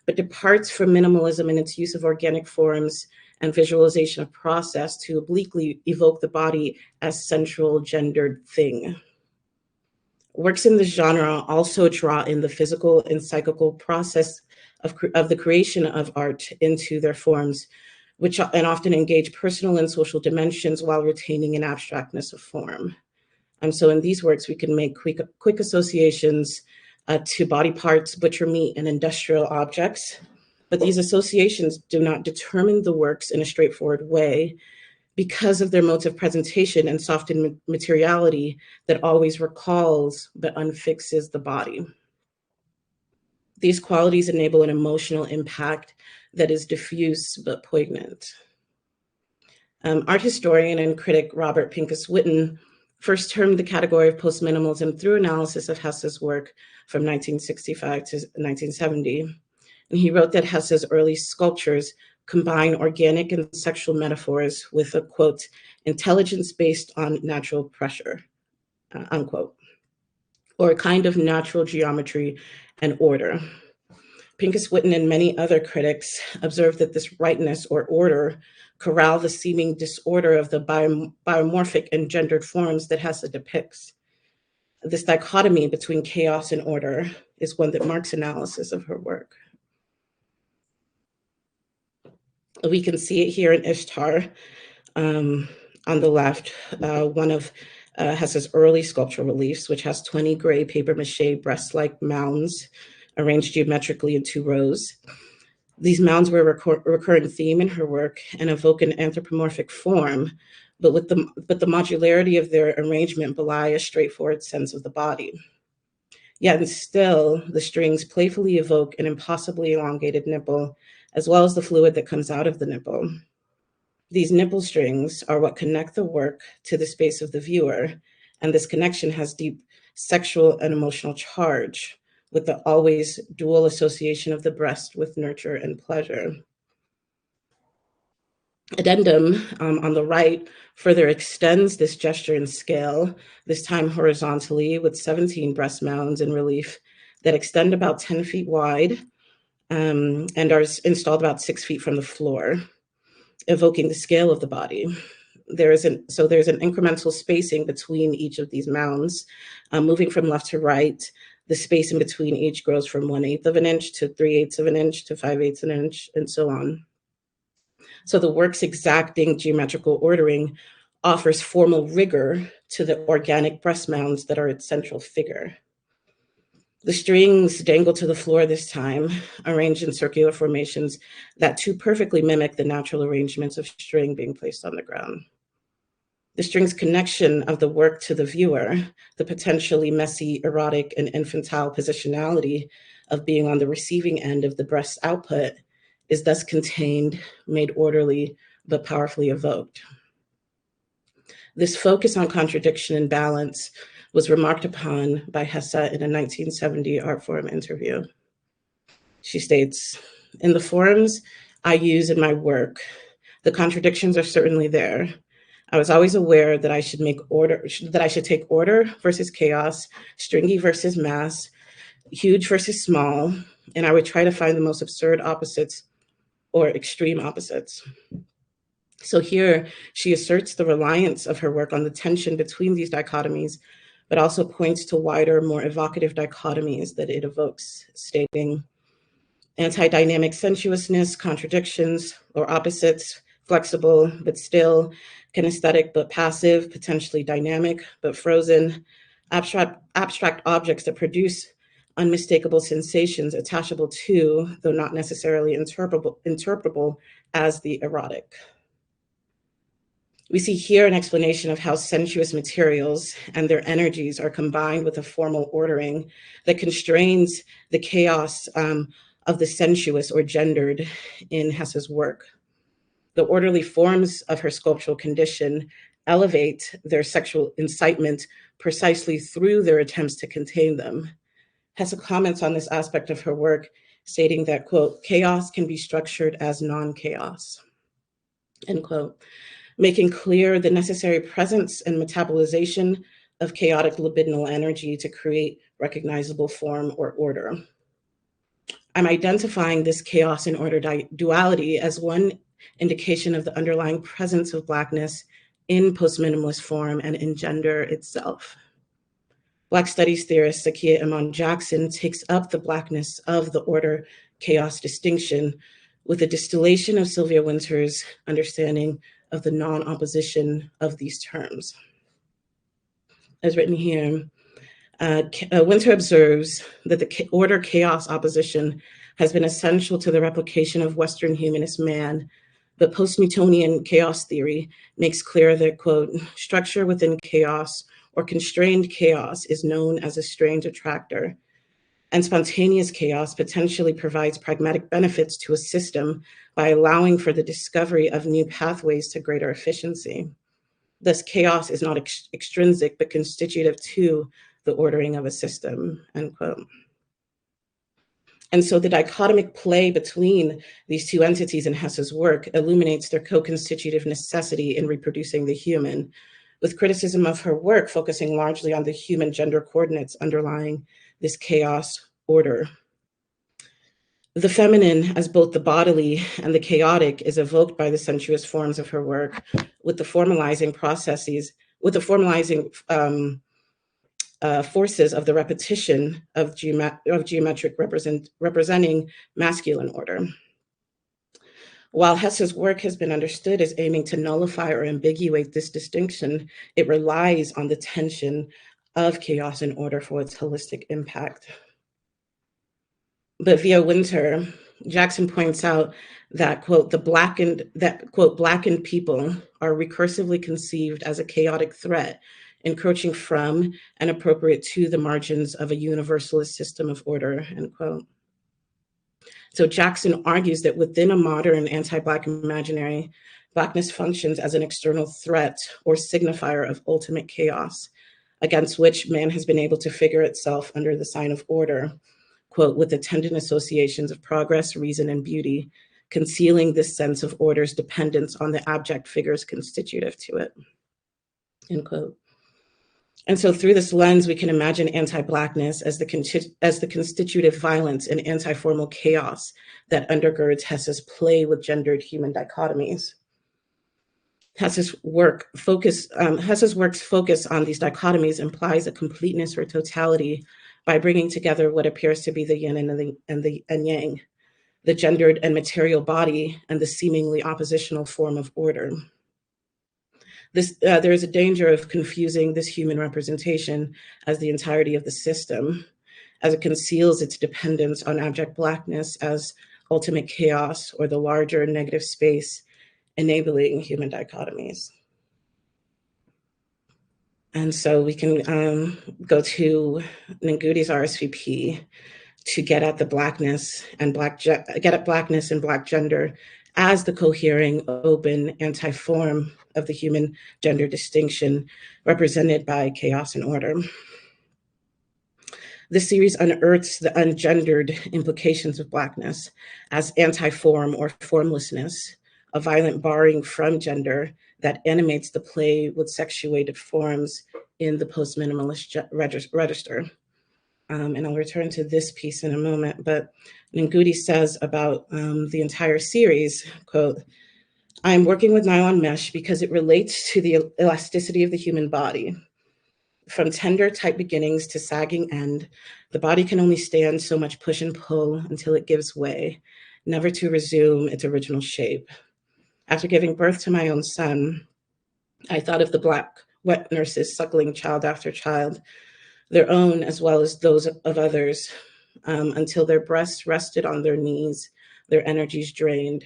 but departs from minimalism in its use of organic forms and visualization of process to obliquely evoke the body as central gendered thing. Works in this genre also draw in the physical and psychical process of the creation of art into their forms, which and often engage personal and social dimensions while retaining an abstractness of form. So in these works, we can make quick associations to body parts, butcher meat, and industrial objects, but these associations do not determine the works in a straightforward way because of their modes of presentation and softened materiality that always recalls but unfixes the body. These qualities enable an emotional impact that is diffuse but poignant. Art historian and critic Robert Pincus Witten first termed the category of post-minimalism through analysis of Hesse's work from 1965 to 1970. And he wrote that Hesse's early sculptures combine organic and sexual metaphors with a, quote, intelligence based on natural pressure, unquote, or a kind of natural geometry and order. Pincus Witten and many other critics observed that this rightness or order corral the seeming disorder of the biomorphic and gendered forms that Hesse depicts. This dichotomy between chaos and order is one that marks analysis of her work. We can see it here in Ishtar on the left, one of Hesse's early sculptural reliefs, which has 20 gray papier-mâché breast-like mounds arranged geometrically in 2 rows. These mounds were a recurring theme in her work and evoke an anthropomorphic form, but the modularity of their arrangement belie a straightforward sense of the body. Yet and still, the strings playfully evoke an impossibly elongated nipple, as well as the fluid that comes out of the nipple. These nipple strings are what connect the work to the space of the viewer, and this connection has deep sexual and emotional charge, with the always dual association of the breast with nurture and pleasure. Addendum on the right further extends this gesture in scale, this time horizontally with 17 breast mounds in relief that extend about 10 feet wide and are installed about 6 feet from the floor, evoking the scale of the body. There's an incremental spacing between each of these mounds, moving from left to right. The space in between each grows from 1/8 of an inch to 3/8 of an inch to 5/8 of an inch, and so on. So the work's exacting geometrical ordering offers formal rigor to the organic breast mounds that are its central figure. The strings dangle to the floor this time, arranged in circular formations that too perfectly mimic the natural arrangements of string being placed on the ground. The string's connection of the work to the viewer, the potentially messy, erotic, and infantile positionality of being on the receiving end of the breast's output is thus contained, made orderly, but powerfully evoked. This focus on contradiction and balance was remarked upon by Hesse in a 1970 Art Forum interview. She states, "In the forums I use in my work, the contradictions are certainly there. I was always aware that I should take order versus chaos, stringy versus mass, huge versus small, and I would try to find the most absurd opposites or extreme opposites." So here she asserts the reliance of her work on the tension between these dichotomies, but also points to wider, more evocative dichotomies that it evokes, stating, "Anti-dynamic sensuousness, contradictions, or opposites, flexible but still, kinesthetic but passive, potentially dynamic but frozen, abstract objects that produce unmistakable sensations attachable to, though not necessarily interpretable as the erotic." We see here an explanation of how sensuous materials and their energies are combined with a formal ordering that constrains the chaos of the sensuous or gendered in Hesse's work. The orderly forms of her sculptural condition elevate their sexual incitement precisely through their attempts to contain them. Hesse comments on this aspect of her work, stating that, quote, "chaos can be structured as non-chaos," end quote, making clear the necessary presence and metabolization of chaotic libidinal energy to create recognizable form or order. I'm identifying this chaos and order duality as one indication of the underlying presence of Blackness in post-minimalist form and in gender itself. Black studies theorist Zakiya Iman Jackson takes up the Blackness of the order-chaos distinction with a distillation of Sylvia Wynter's understanding of the non-opposition of these terms. As written here, Wynter observes that the order-chaos opposition has been essential to the replication of Western humanist man, but post-Newtonian chaos theory makes clear that, quote, structure within chaos or constrained chaos is known as a strange attractor, and spontaneous chaos potentially provides pragmatic benefits to a system by allowing for the discovery of new pathways to greater efficiency. Thus, chaos is not extrinsic, but constitutive to the ordering of a system, end quote. And so the dichotomic play between these two entities in Hess's work illuminates their co-constitutive necessity in reproducing the human, with criticism of her work focusing largely on the human gender coordinates underlying this chaos order. The feminine, as both the bodily and the chaotic, is evoked by the sensuous forms of her work, with the formalizing processes, with the formalizing forces of the repetition of geometric representing masculine order. While Hess's work has been understood as aiming to nullify or ambiguate this distinction, it relies on the tension of chaos and order for its holistic impact. But via Wynter, Jackson points out that, quote, blackened people are recursively conceived as a chaotic threat, encroaching from and appropriate to the margins of a universalist system of order, end quote. So Jackson argues that within a modern anti-Black imaginary, Blackness functions as an external threat or signifier of ultimate chaos, against which man has been able to figure itself under the sign of order, quote, with attendant associations of progress, reason, and beauty, concealing this sense of order's dependence on the abject figures constitutive to it, end quote. And so through this lens, we can imagine anti-Blackness as the constitutive violence and anti-formal chaos that undergirds Hess's play with gendered human dichotomies. Hess's work's focus on these dichotomies implies a completeness or totality by bringing together what appears to be the yin and the yang, the gendered and material body and the seemingly oppositional form of order. There is a danger of confusing this human representation as the entirety of the system, as it conceals its dependence on abject Blackness as ultimate chaos or the larger negative space enabling human dichotomies. And so we can go to Nguti's RSVP to get at the Blackness and Blackness and Black gender as the cohering, open, anti-form of the human gender distinction represented by chaos and order. This series unearths the ungendered implications of Blackness as anti-form or formlessness, a violent barring from gender that animates the play with sexuated forms in the post-minimalist register. And I'll return to this piece in a moment, but Nguti says about the entire series, quote, "I'm working with nylon mesh because it relates to the elasticity of the human body. From tender tight beginnings to sagging end, the body can only stand so much push and pull until it gives way, never to resume its original shape. After giving birth to my own son, I thought of the Black wet nurses suckling child after child, their own as well as those of others, until their breasts rested on their knees, their energies drained.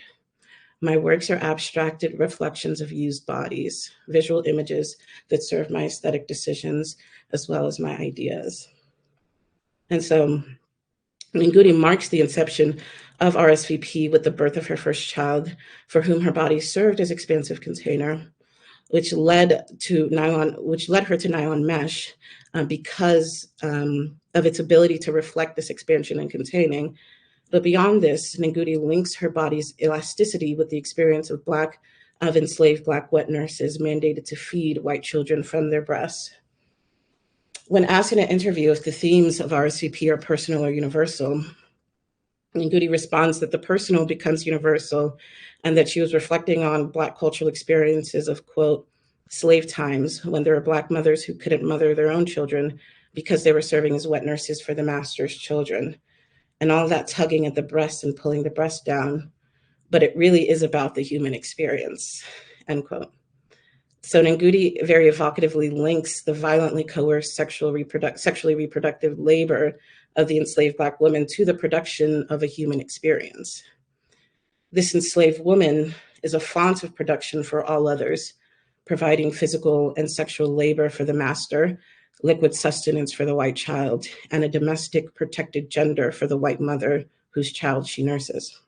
My works are abstracted reflections of used bodies, visual images that serve my aesthetic decisions as well as my ideas." And so Nguti marks the inception of RSVP with the birth of her first child, for whom her body served as expansive container, which led her to nylon mesh because of its ability to reflect this expansion and containing. But beyond this, Nguti links her body's elasticity with the experience of enslaved Black wet nurses mandated to feed white children from their breasts. When asked in an interview if the themes of RSVP are personal or universal, Ngudi responds that the personal becomes universal and that she was reflecting on Black cultural experiences of, quote, slave times when there were Black mothers who couldn't mother their own children because they were serving as wet nurses for the master's children. And all that tugging at the breast and pulling the breast down, but it really is about the human experience, end quote. So Ngudi very evocatively links the violently coerced sexually reproductive labor of the enslaved Black woman to the production of a human experience. This enslaved woman is a font of production for all others, providing physical and sexual labor for the master, liquid sustenance for the white child, and a domestic protected gender for the white mother whose child she nurses.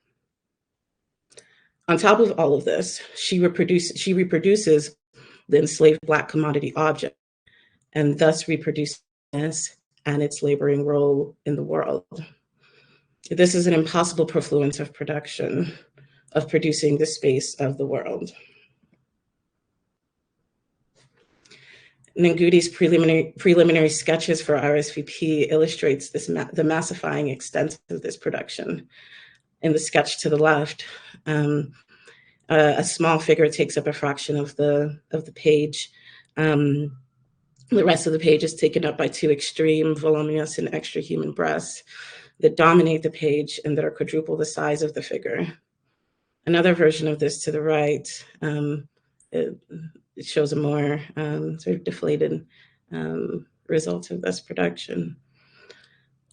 On top of all of this, she reproduces the enslaved Black commodity object, and thus reproduces and its laboring role in the world. This is an impossible profluence of production, of producing the space of the world. Ngudi's preliminary sketches for RSVP illustrates this the massifying extent of this production. In the sketch to the left, a small figure takes up a fraction of the page. The rest of the page is taken up by two extreme, voluminous and extra human breasts that dominate the page and that are quadruple the size of the figure. Another version of this to the right, it shows a more sort of deflated result of this production.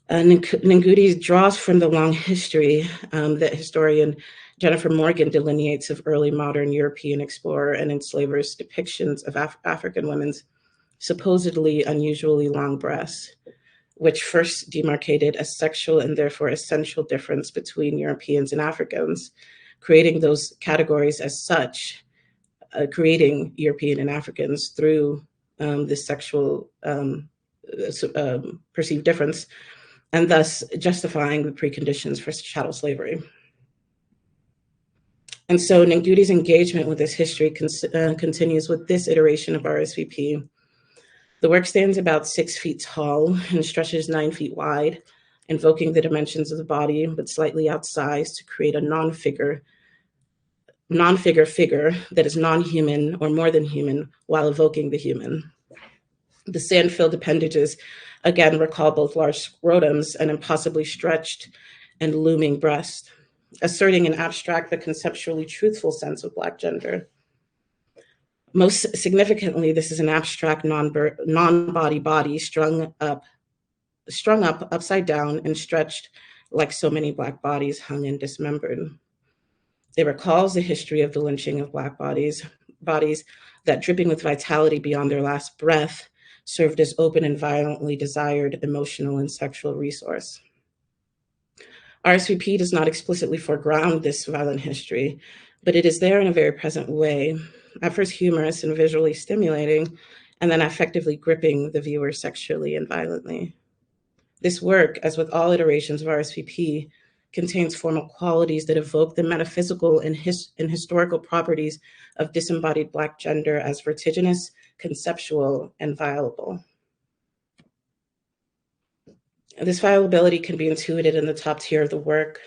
Ngudi draws from the long history that historian Jennifer Morgan delineates of early modern European explorer and enslavers' depictions of African women's supposedly unusually long breasts, which first demarcated a sexual and therefore essential difference between Europeans and Africans, creating those categories as such, creating European and Africans through this sexual perceived difference, and thus justifying the preconditions for chattel slavery. And so Ngudi's engagement with this history continues with this iteration of RSVP. The work stands about 6 feet tall and stretches 9 feet wide, invoking the dimensions of the body, but slightly outsized to create a non-figure figure that is non-human or more than human while evoking the human. The sand-filled appendages again recall both large scrotums and impossibly stretched and looming breast, asserting an abstract but conceptually truthful sense of Black gender. Most significantly, this is an abstract non-body body strung up upside down and stretched like so many Black bodies hung and dismembered. It recalls the history of the lynching of Black bodies that, dripping with vitality beyond their last breath, served as open and violently desired emotional and sexual resource. RSVP does not explicitly foreground this violent history, but it is there in a very present way, at first humorous and visually stimulating, and then effectively gripping the viewer sexually and violently. This work, as with all iterations of RSVP, contains formal qualities that evoke the metaphysical and historical properties of disembodied Black gender as vertiginous, conceptual, and violable. This violability can be intuited in the top tier of the work,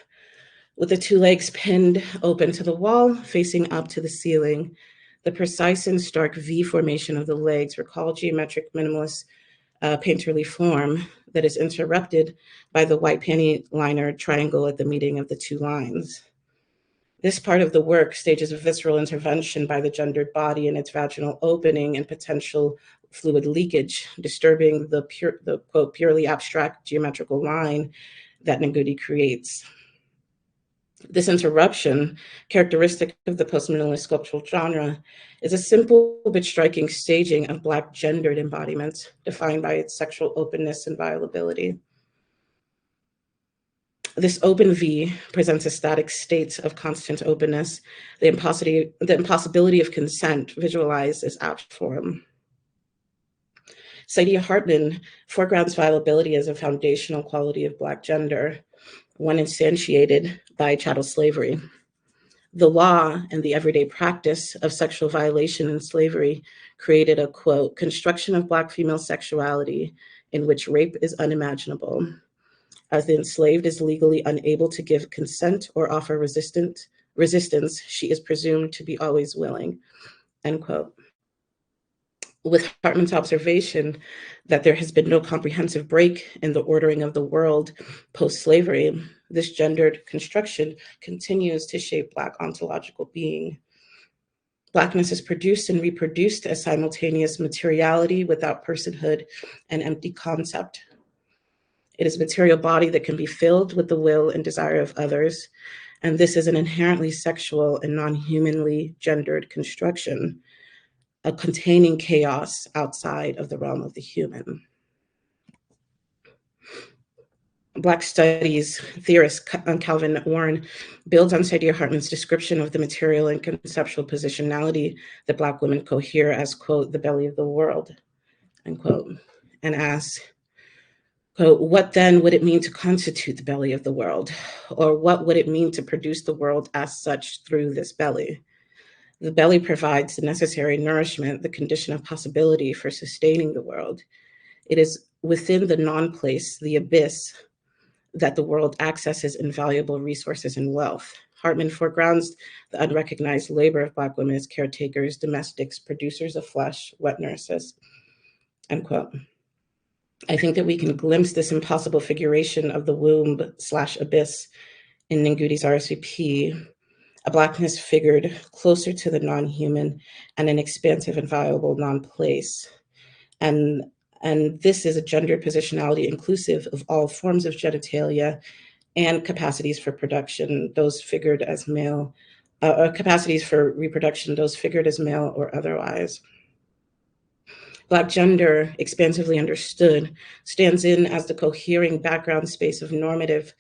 with the two legs pinned open to the wall, facing up to the ceiling. The precise and stark V formation of the legs recall geometric minimalist painterly form that is interrupted by the white panty liner triangle at the meeting of the two lines. This part of the work stages a visceral intervention by the gendered body in its vaginal opening and potential fluid leakage, disturbing the quote, purely abstract geometrical line that Ngudi creates. This interruption, characteristic of the post-minimalist sculptural genre, is a simple but striking staging of Black gendered embodiment, defined by its sexual openness and violability. This open V presents a static state of constant openness, the impossibility of consent visualized as apt form. Saidiya Hartman foregrounds violability as a foundational quality of Black gender, one instantiated by chattel slavery. The law and the everyday practice of sexual violation in slavery created a, quote, construction of Black female sexuality in which rape is unimaginable, As the enslaved is legally unable to give consent or offer resistance, she is presumed to be always willing, end quote. With Hartman's observation that there has been no comprehensive break in the ordering of the world post-slavery, this gendered construction continues to shape Black ontological being. Blackness is produced and reproduced as simultaneous materiality without personhood and empty concept. It is a material body that can be filled with the will and desire of others, and this is an inherently sexual and non-humanly gendered construction, containing chaos outside of the realm of the human. Black studies theorist Calvin Warren builds on Saidiya Hartman's description of the material and conceptual positionality that Black women cohere as, quote, the belly of the world, unquote, and asks, quote, what then would it mean to constitute the belly of the world? Or what would it mean to produce the world as such through this belly? The belly provides the necessary nourishment, the condition of possibility for sustaining the world. It is within the non-place, the abyss, that the world accesses invaluable resources and wealth. Hartman foregrounds the unrecognized labor of Black women as caretakers, domestics, producers of flesh, wet nurses, end quote. I think that we can glimpse this impossible figuration of the womb/abyss in Nguti's RSVP, a Blackness figured closer to the non-human and an expansive and viable non-place. And this is a gendered positionality inclusive of all forms of genitalia and capacities for production, those figured as male, capacities for reproduction, those figured as male or otherwise. Black gender, expansively understood, stands in as the cohering background space of normative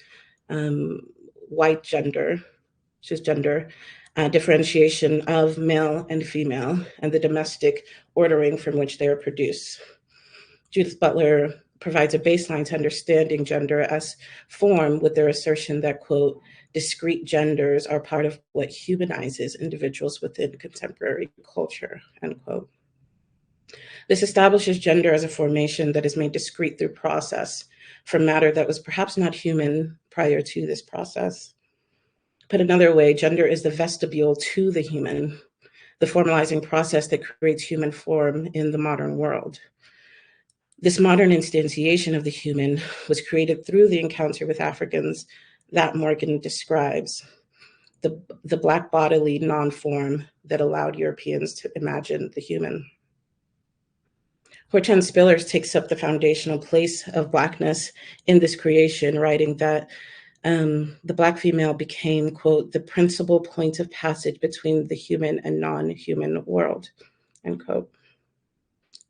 white gender, cisgender, differentiation of male and female, and the domestic ordering from which they are produced. Judith Butler provides a baseline to understanding gender as form with their assertion that, quote, discrete genders are part of what humanizes individuals within contemporary culture, end quote. This establishes gender as a formation that is made discrete through process from matter that was perhaps not human prior to this process. Put another way, gender is the vestibule to the human, the formalizing process that creates human form in the modern world. This modern instantiation of the human was created through the encounter with Africans that Morgan describes, the Black bodily non-form that allowed Europeans to imagine the human. Hortense Spillers takes up the foundational place of Blackness in this creation, writing that the Black female became, quote, the principal point of passage between the human and non-human world, end quote.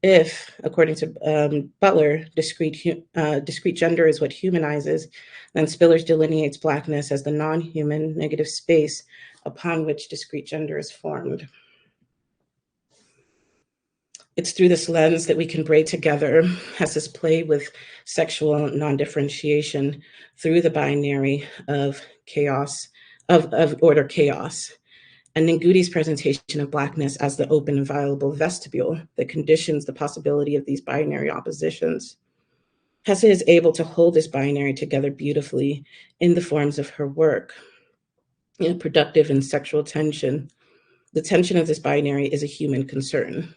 If, according to Butler, discrete gender is what humanizes, then Spillers delineates Blackness as the non-human negative space upon which discrete gender is formed. It's through this lens that we can braid together as this play with sexual non-differentiation through the binary of chaos, of order chaos. And Nguti's presentation of Blackness as the open and viable vestibule that conditions the possibility of these binary oppositions. Hesse is able to hold this binary together beautifully in the forms of her work. In productive and sexual tension, the tension of this binary is a human concern.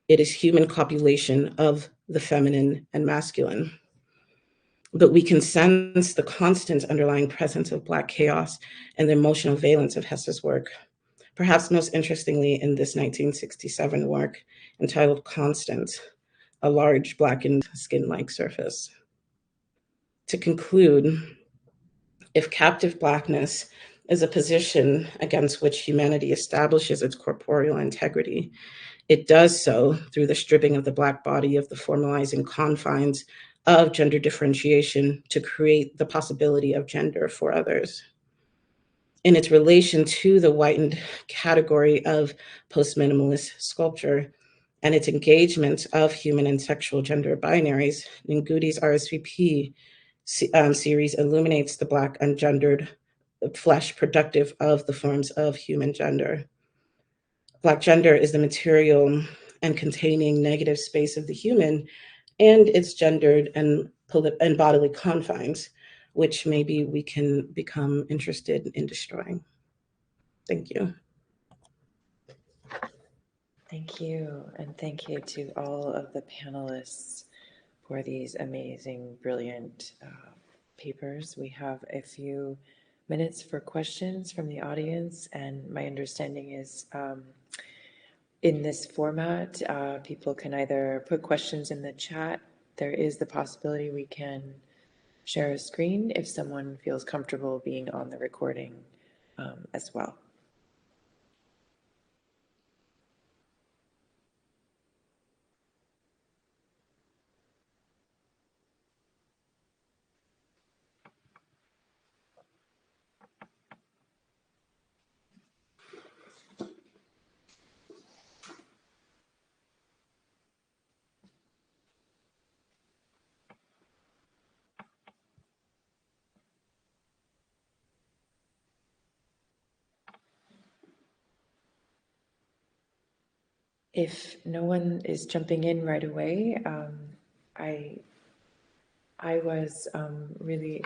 It is human copulation of the feminine and masculine. But we can sense the constant underlying presence of Black chaos and the emotional valence of Hesse's work. Perhaps most interestingly in this 1967 work entitled Constant, a large blackened skin-like surface. To conclude, if captive Blackness is a position against which humanity establishes its corporeal integrity, it does so through the stripping of the Black body of the formalizing confines of gender differentiation to create the possibility of gender for others. In its relation to the whitened category of post-minimalist sculpture and its engagement of human and sexual gender binaries, Nguti's RSVP series illuminates the Black ungendered flesh productive of the forms of human gender. Black gender is the material and containing negative space of the human and its gendered and bodily confines, which maybe we can become interested in destroying. Thank you. Thank you, and thank you to all of the panelists for these amazing, brilliant papers. We have a few minutes for questions from the audience, and my understanding is in this format, people can either put questions in the chat. There is the possibility we can share a screen if someone feels comfortable being on the recording as well. If no one is jumping in right away, I was really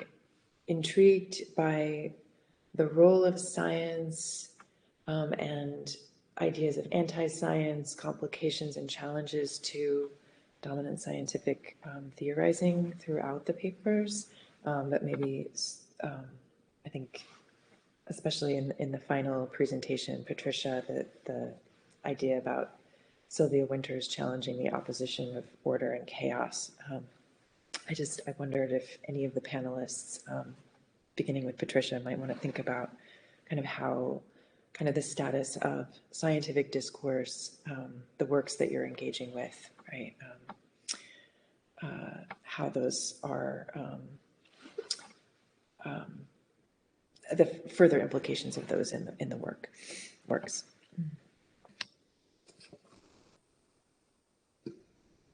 intrigued by the role of science and ideas of anti-science, complications and challenges to dominant scientific theorizing throughout the papers, but maybe I think especially in the final presentation, Patricia, the idea about Sylvia Winters challenging the opposition of order and chaos. I wondered if any of the panelists, beginning with Patricia, might want to think about kind of how, kind of the status of scientific discourse, the works that you're engaging with, right? How those are, the further implications of those in the works.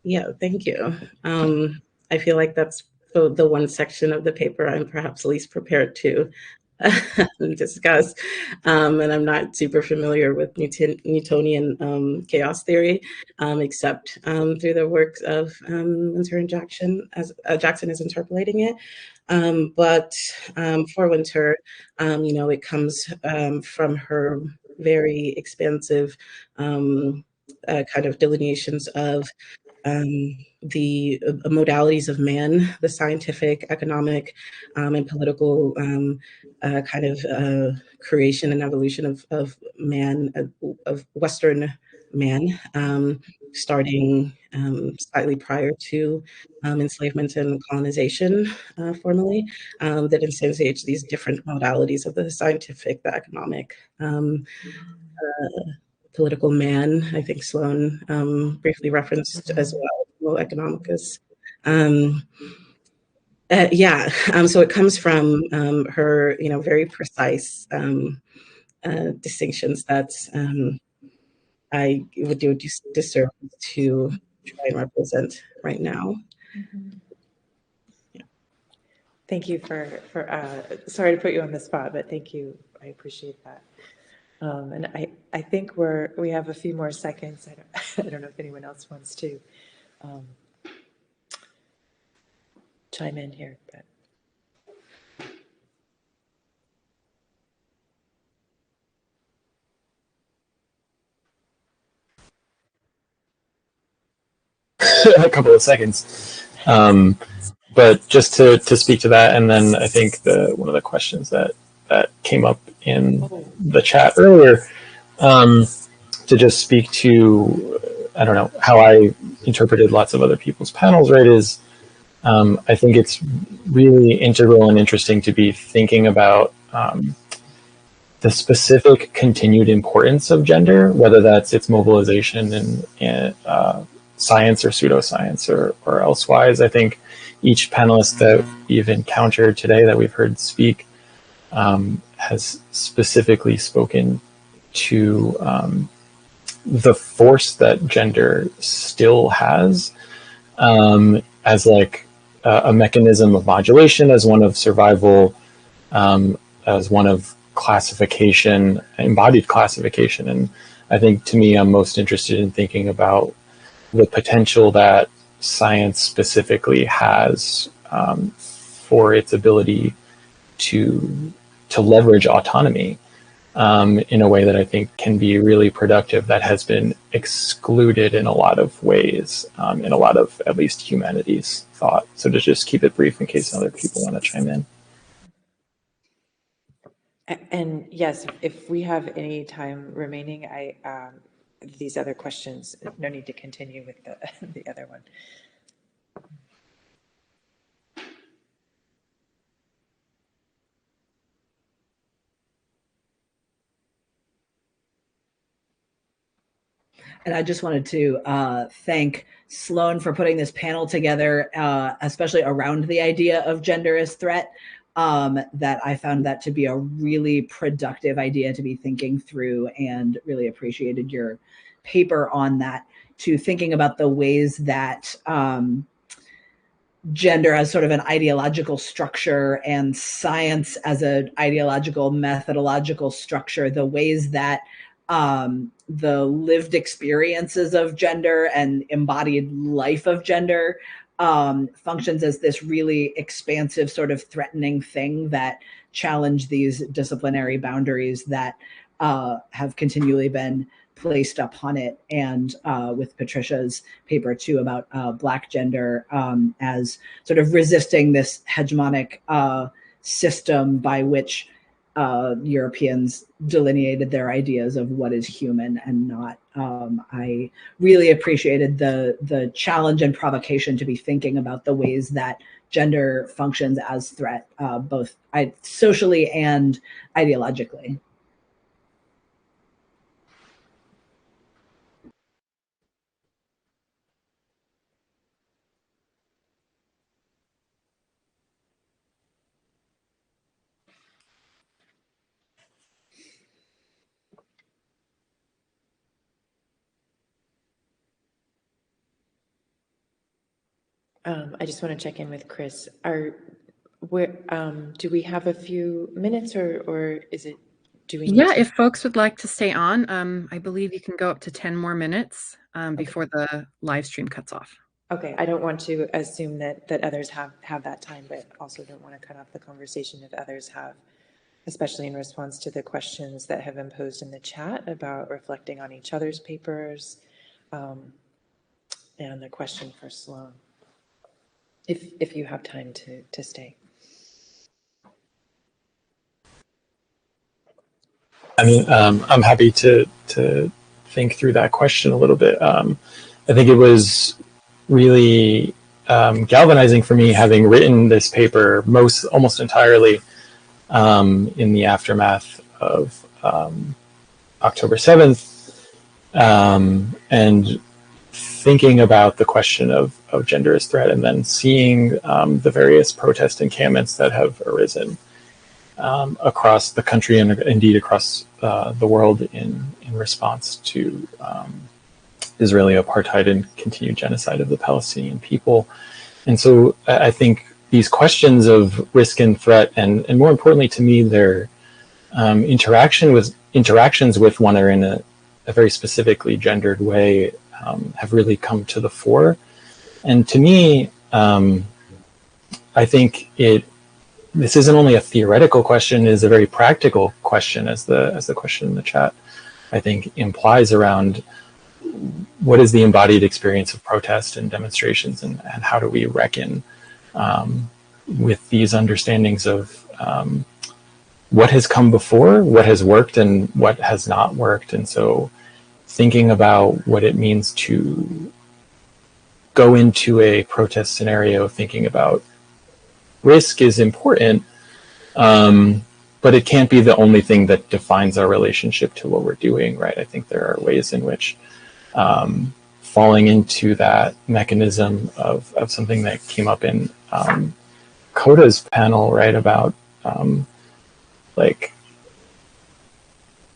Yeah, thank you. I feel like that's the one section of the paper I'm perhaps least prepared to discuss. And I'm not super familiar with Newtonian chaos theory, except through the works of Winter Jackson, as Jackson is interpolating it. But for Winter, it comes from her very expansive kind of delineations of the modalities of man, the scientific, economic, and political kind of creation and evolution of man, of Western man, starting slightly prior to enslavement and colonization formally, that instantiates these different modalities of the scientific, the economic, political man. I think Sloan briefly referenced as well, economicus. So it comes from her, very precise distinctions that I would do disservice to try and represent right now. Mm-hmm. Yeah. Thank you for sorry to put you on the spot, but thank you. I appreciate that. And I think we have a few more seconds. I don't know if anyone else wants to chime in here, but. A couple of seconds. But just to speak to that, and then I think one of the questions that came up in the chat earlier, to just speak to, I don't know, how I interpreted lots of other people's panels, right, is I think it's really integral and interesting to be thinking about the specific continued importance of gender, whether that's its mobilization in science or pseudoscience or elsewise. I think each panelist that we've encountered today that we've heard speak has specifically spoken to the force that gender still has as like a mechanism of modulation, as one of survival, as one of classification, embodied classification. And I think, to me, I'm most interested in thinking about the potential that science specifically has for its ability to leverage autonomy in a way that I think can be really productive, that has been excluded in a lot of ways, in a lot of, at least, humanities thought. So to just keep it brief in case other people want to chime in. And yes, if we have any time remaining, these other questions, no need to continue with the other one. And I just wanted to thank Sloan for putting this panel together, especially around the idea of gender as threat. That I found that to be a really productive idea to be thinking through, and really appreciated your paper on that, to thinking about the ways that gender as sort of an ideological structure and science as an ideological methodological structure, the ways that the lived experiences of gender and embodied life of gender functions as this really expansive sort of threatening thing that challenge these disciplinary boundaries that have continually been placed upon it. And with Patricia's paper too about Black gender as sort of resisting this hegemonic system by which Europeans delineated their ideas of what is human and not. I really appreciated the challenge and provocation to be thinking about the ways that gender functions as threat, both socially and ideologically. I just want to check in with Chris. Do we have a few minutes, or is it? Do we? Yeah, if folks would like to stay on, I believe you can go up to 10 more minutes before the live stream cuts off. Okay, I don't want to assume that others have that time, but also don't want to cut off the conversation if others have, especially in response to the questions that have been posed in the chat about reflecting on each other's papers, and the question for Sloan. If you have time to stay. I mean, I'm happy to think through that question a little bit. I think it was really galvanizing for me, having written this paper almost entirely in the aftermath of October 7th, and thinking about the question of gender as threat, and then seeing the various protest encampments that have arisen across the country and indeed across the world in response to Israeli apartheid and continued genocide of the Palestinian people. And so I think these questions of risk and threat, and more importantly to me, their interactions with one another in a very specifically gendered way, have really come to the fore. And to me, I think this isn't only a theoretical question, it is a very practical question, as the question in the chat, I think, implies, around what is the embodied experience of protest and demonstrations, and how do we reckon with these understandings of what has come before, what has worked, and what has not worked. And so thinking about what it means to go into a protest scenario, thinking about risk is important, but it can't be the only thing that defines our relationship to what we're doing, right? I think there are ways in which falling into that mechanism of something that came up in Coda's panel, right, about like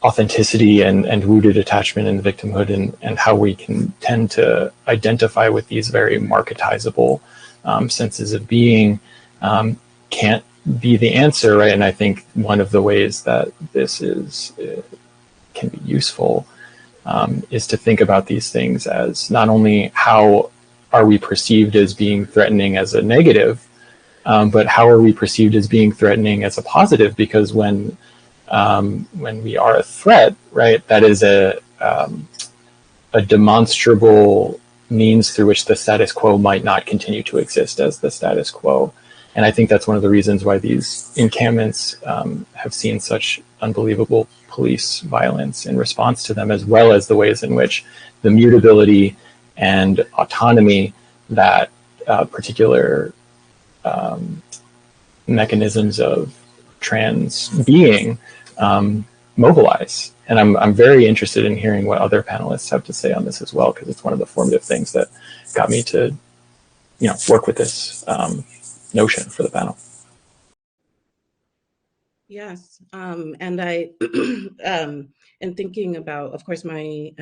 authenticity and rooted attachment and victimhood, and how we can tend to identify with these very marketizable senses of being, can't be the answer, right? And I think one of the ways that this can be useful is to think about these things as not only how are we perceived as being threatening as a negative, but how are we perceived as being threatening as a positive? Because when we are a threat, right, that is a demonstrable means through which the status quo might not continue to exist as the status quo. And I think that's one of the reasons why these encampments have seen such unbelievable police violence in response to them, as well as the ways in which the mutability and autonomy that particular mechanisms of trans being mobilize. And I'm very interested in hearing what other panelists have to say on this as well, because it's one of the formative things that got me to, work with this notion for the panel. Yes, and I, in thinking about, of course, my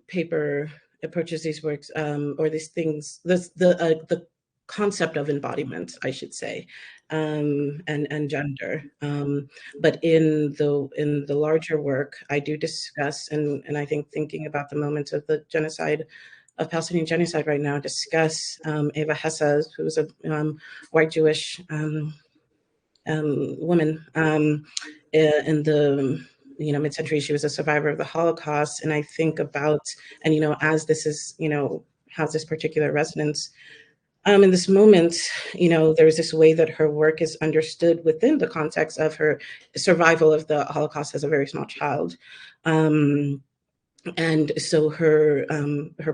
paper approaches these works or these things, the concept of embodiment, I should say, and gender. But in the larger work, I do discuss, and I think thinking about the moment of the genocide, of Palestinian genocide right now, discuss Eva Hesse, who was a white Jewish woman in the mid-century. She was a survivor of the Holocaust, and I think about, and as this is has this particular resonance in this moment, there's this way that her work is understood within the context of her survival of the Holocaust as a very small child. And so her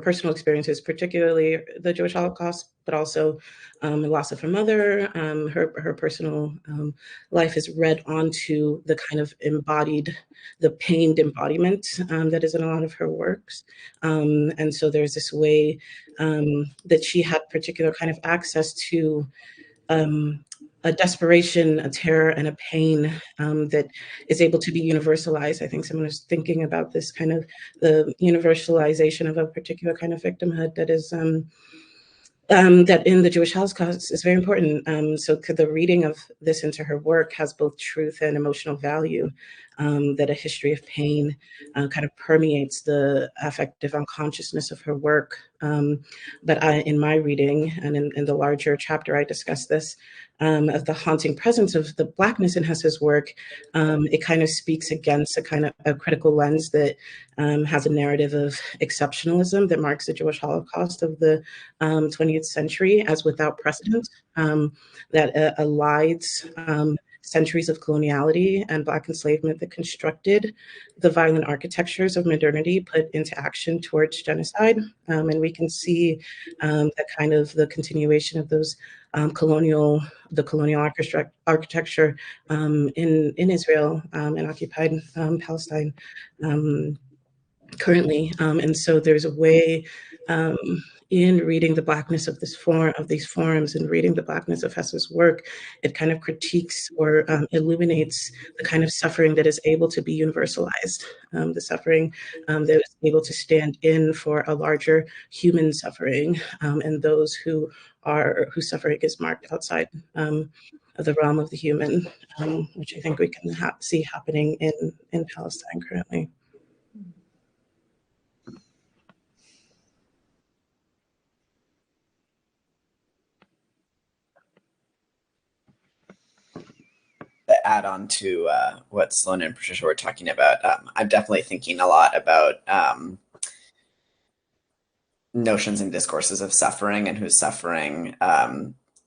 personal experiences, particularly the Jewish Holocaust, but also the loss of her mother, her personal life is read onto the kind of embodied, the pained embodiment that is in a lot of her works. And so there's this way that she had particular kind of access to a desperation, a terror, and a pain that is able to be universalized. I think someone was thinking about this kind of the universalization of a particular kind of victimhood that is that in the Jewish Holocaust is very important. So the reading of this into her work has both truth and emotional value, that a history of pain kind of permeates the affective unconsciousness of her work. But in my reading and in the larger chapter, I discuss this, of the haunting presence of the Blackness in Hesse's work. It kind of speaks against a kind of a critical lens that has a narrative of exceptionalism that marks the Jewish Holocaust of the 20th century as without precedent, that elides centuries of coloniality and Black enslavement that constructed the violent architectures of modernity put into action towards genocide. And we can see that kind of the continuation of those colonial architecture in Israel and occupied Palestine currently. And so there's a way in reading the Blackness of these forums and reading the Blackness of Hesse's work, it kind of critiques or illuminates the kind of suffering that is able to be universalized, the suffering that is able to stand in for a larger human suffering, and those whose suffering is marked outside of the realm of the human, which I think we can see happening in Palestine currently. Add on to what Sloan and Patricia were talking about, I'm definitely thinking a lot about notions and discourses of suffering and whose suffering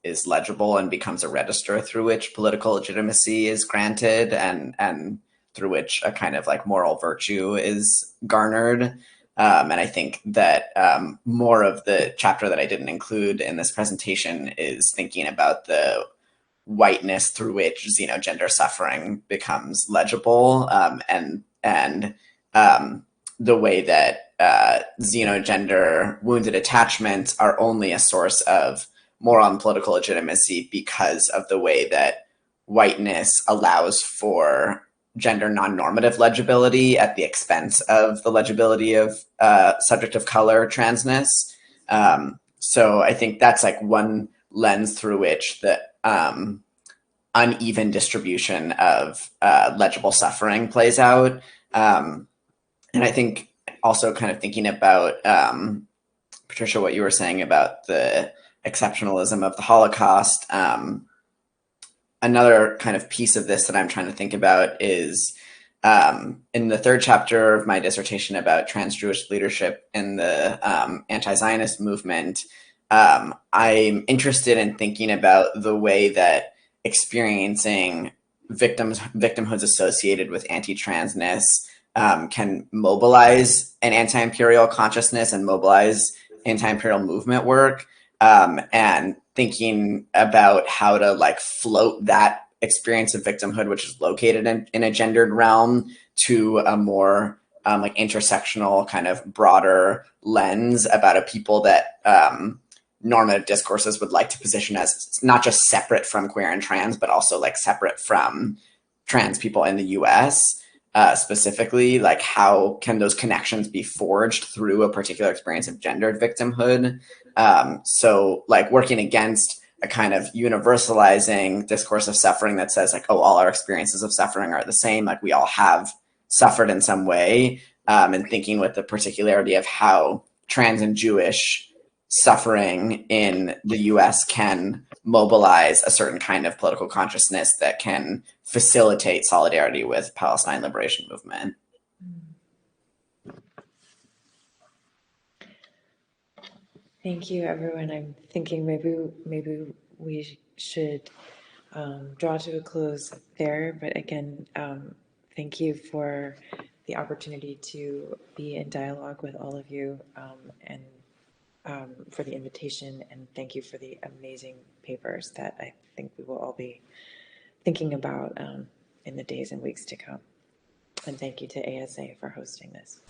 is legible and becomes a register through which political legitimacy is granted and through which a kind of like moral virtue is garnered. And I think that more of the chapter that I didn't include in this presentation is thinking about the whiteness through which xenogender suffering becomes legible, and the way that xenogender wounded attachments are only a source of moral and political legitimacy because of the way that whiteness allows for gender non-normative legibility at the expense of the legibility of subject of color transness. So I think that's like one lens through which the uneven distribution of legible suffering plays out. And I think also kind of thinking about, Patricia, what you were saying about the exceptionalism of the Holocaust. Another kind of piece of this that I'm trying to think about is in the third chapter of my dissertation about trans-Jewish leadership in the anti-Zionist movement. I'm interested in thinking about the way that experiencing victimhoods associated with anti-transness can mobilize an anti-imperial consciousness and mobilize anti-imperial movement work, and thinking about how to like float that experience of victimhood, which is located in a gendered realm, to a more like intersectional kind of broader lens about a people that normative discourses would like to position as not just separate from queer and trans, but also like separate from trans people in the US. Specifically, like how can those connections be forged through a particular experience of gendered victimhood? So like working against a kind of universalizing discourse of suffering that says like, oh, all our experiences of suffering are the same, like we all have suffered in some way, and thinking with the particularity of how trans and Jewish suffering in the US can mobilize a certain kind of political consciousness that can facilitate solidarity with Palestine liberation movement. Thank you, everyone. I'm thinking maybe we should draw to a close there. But again, thank you for the opportunity to be in dialogue with all of you, and for the invitation, and thank you for the amazing papers that I think we will all be thinking about in the days and weeks to come. And thank you to ASA for hosting this.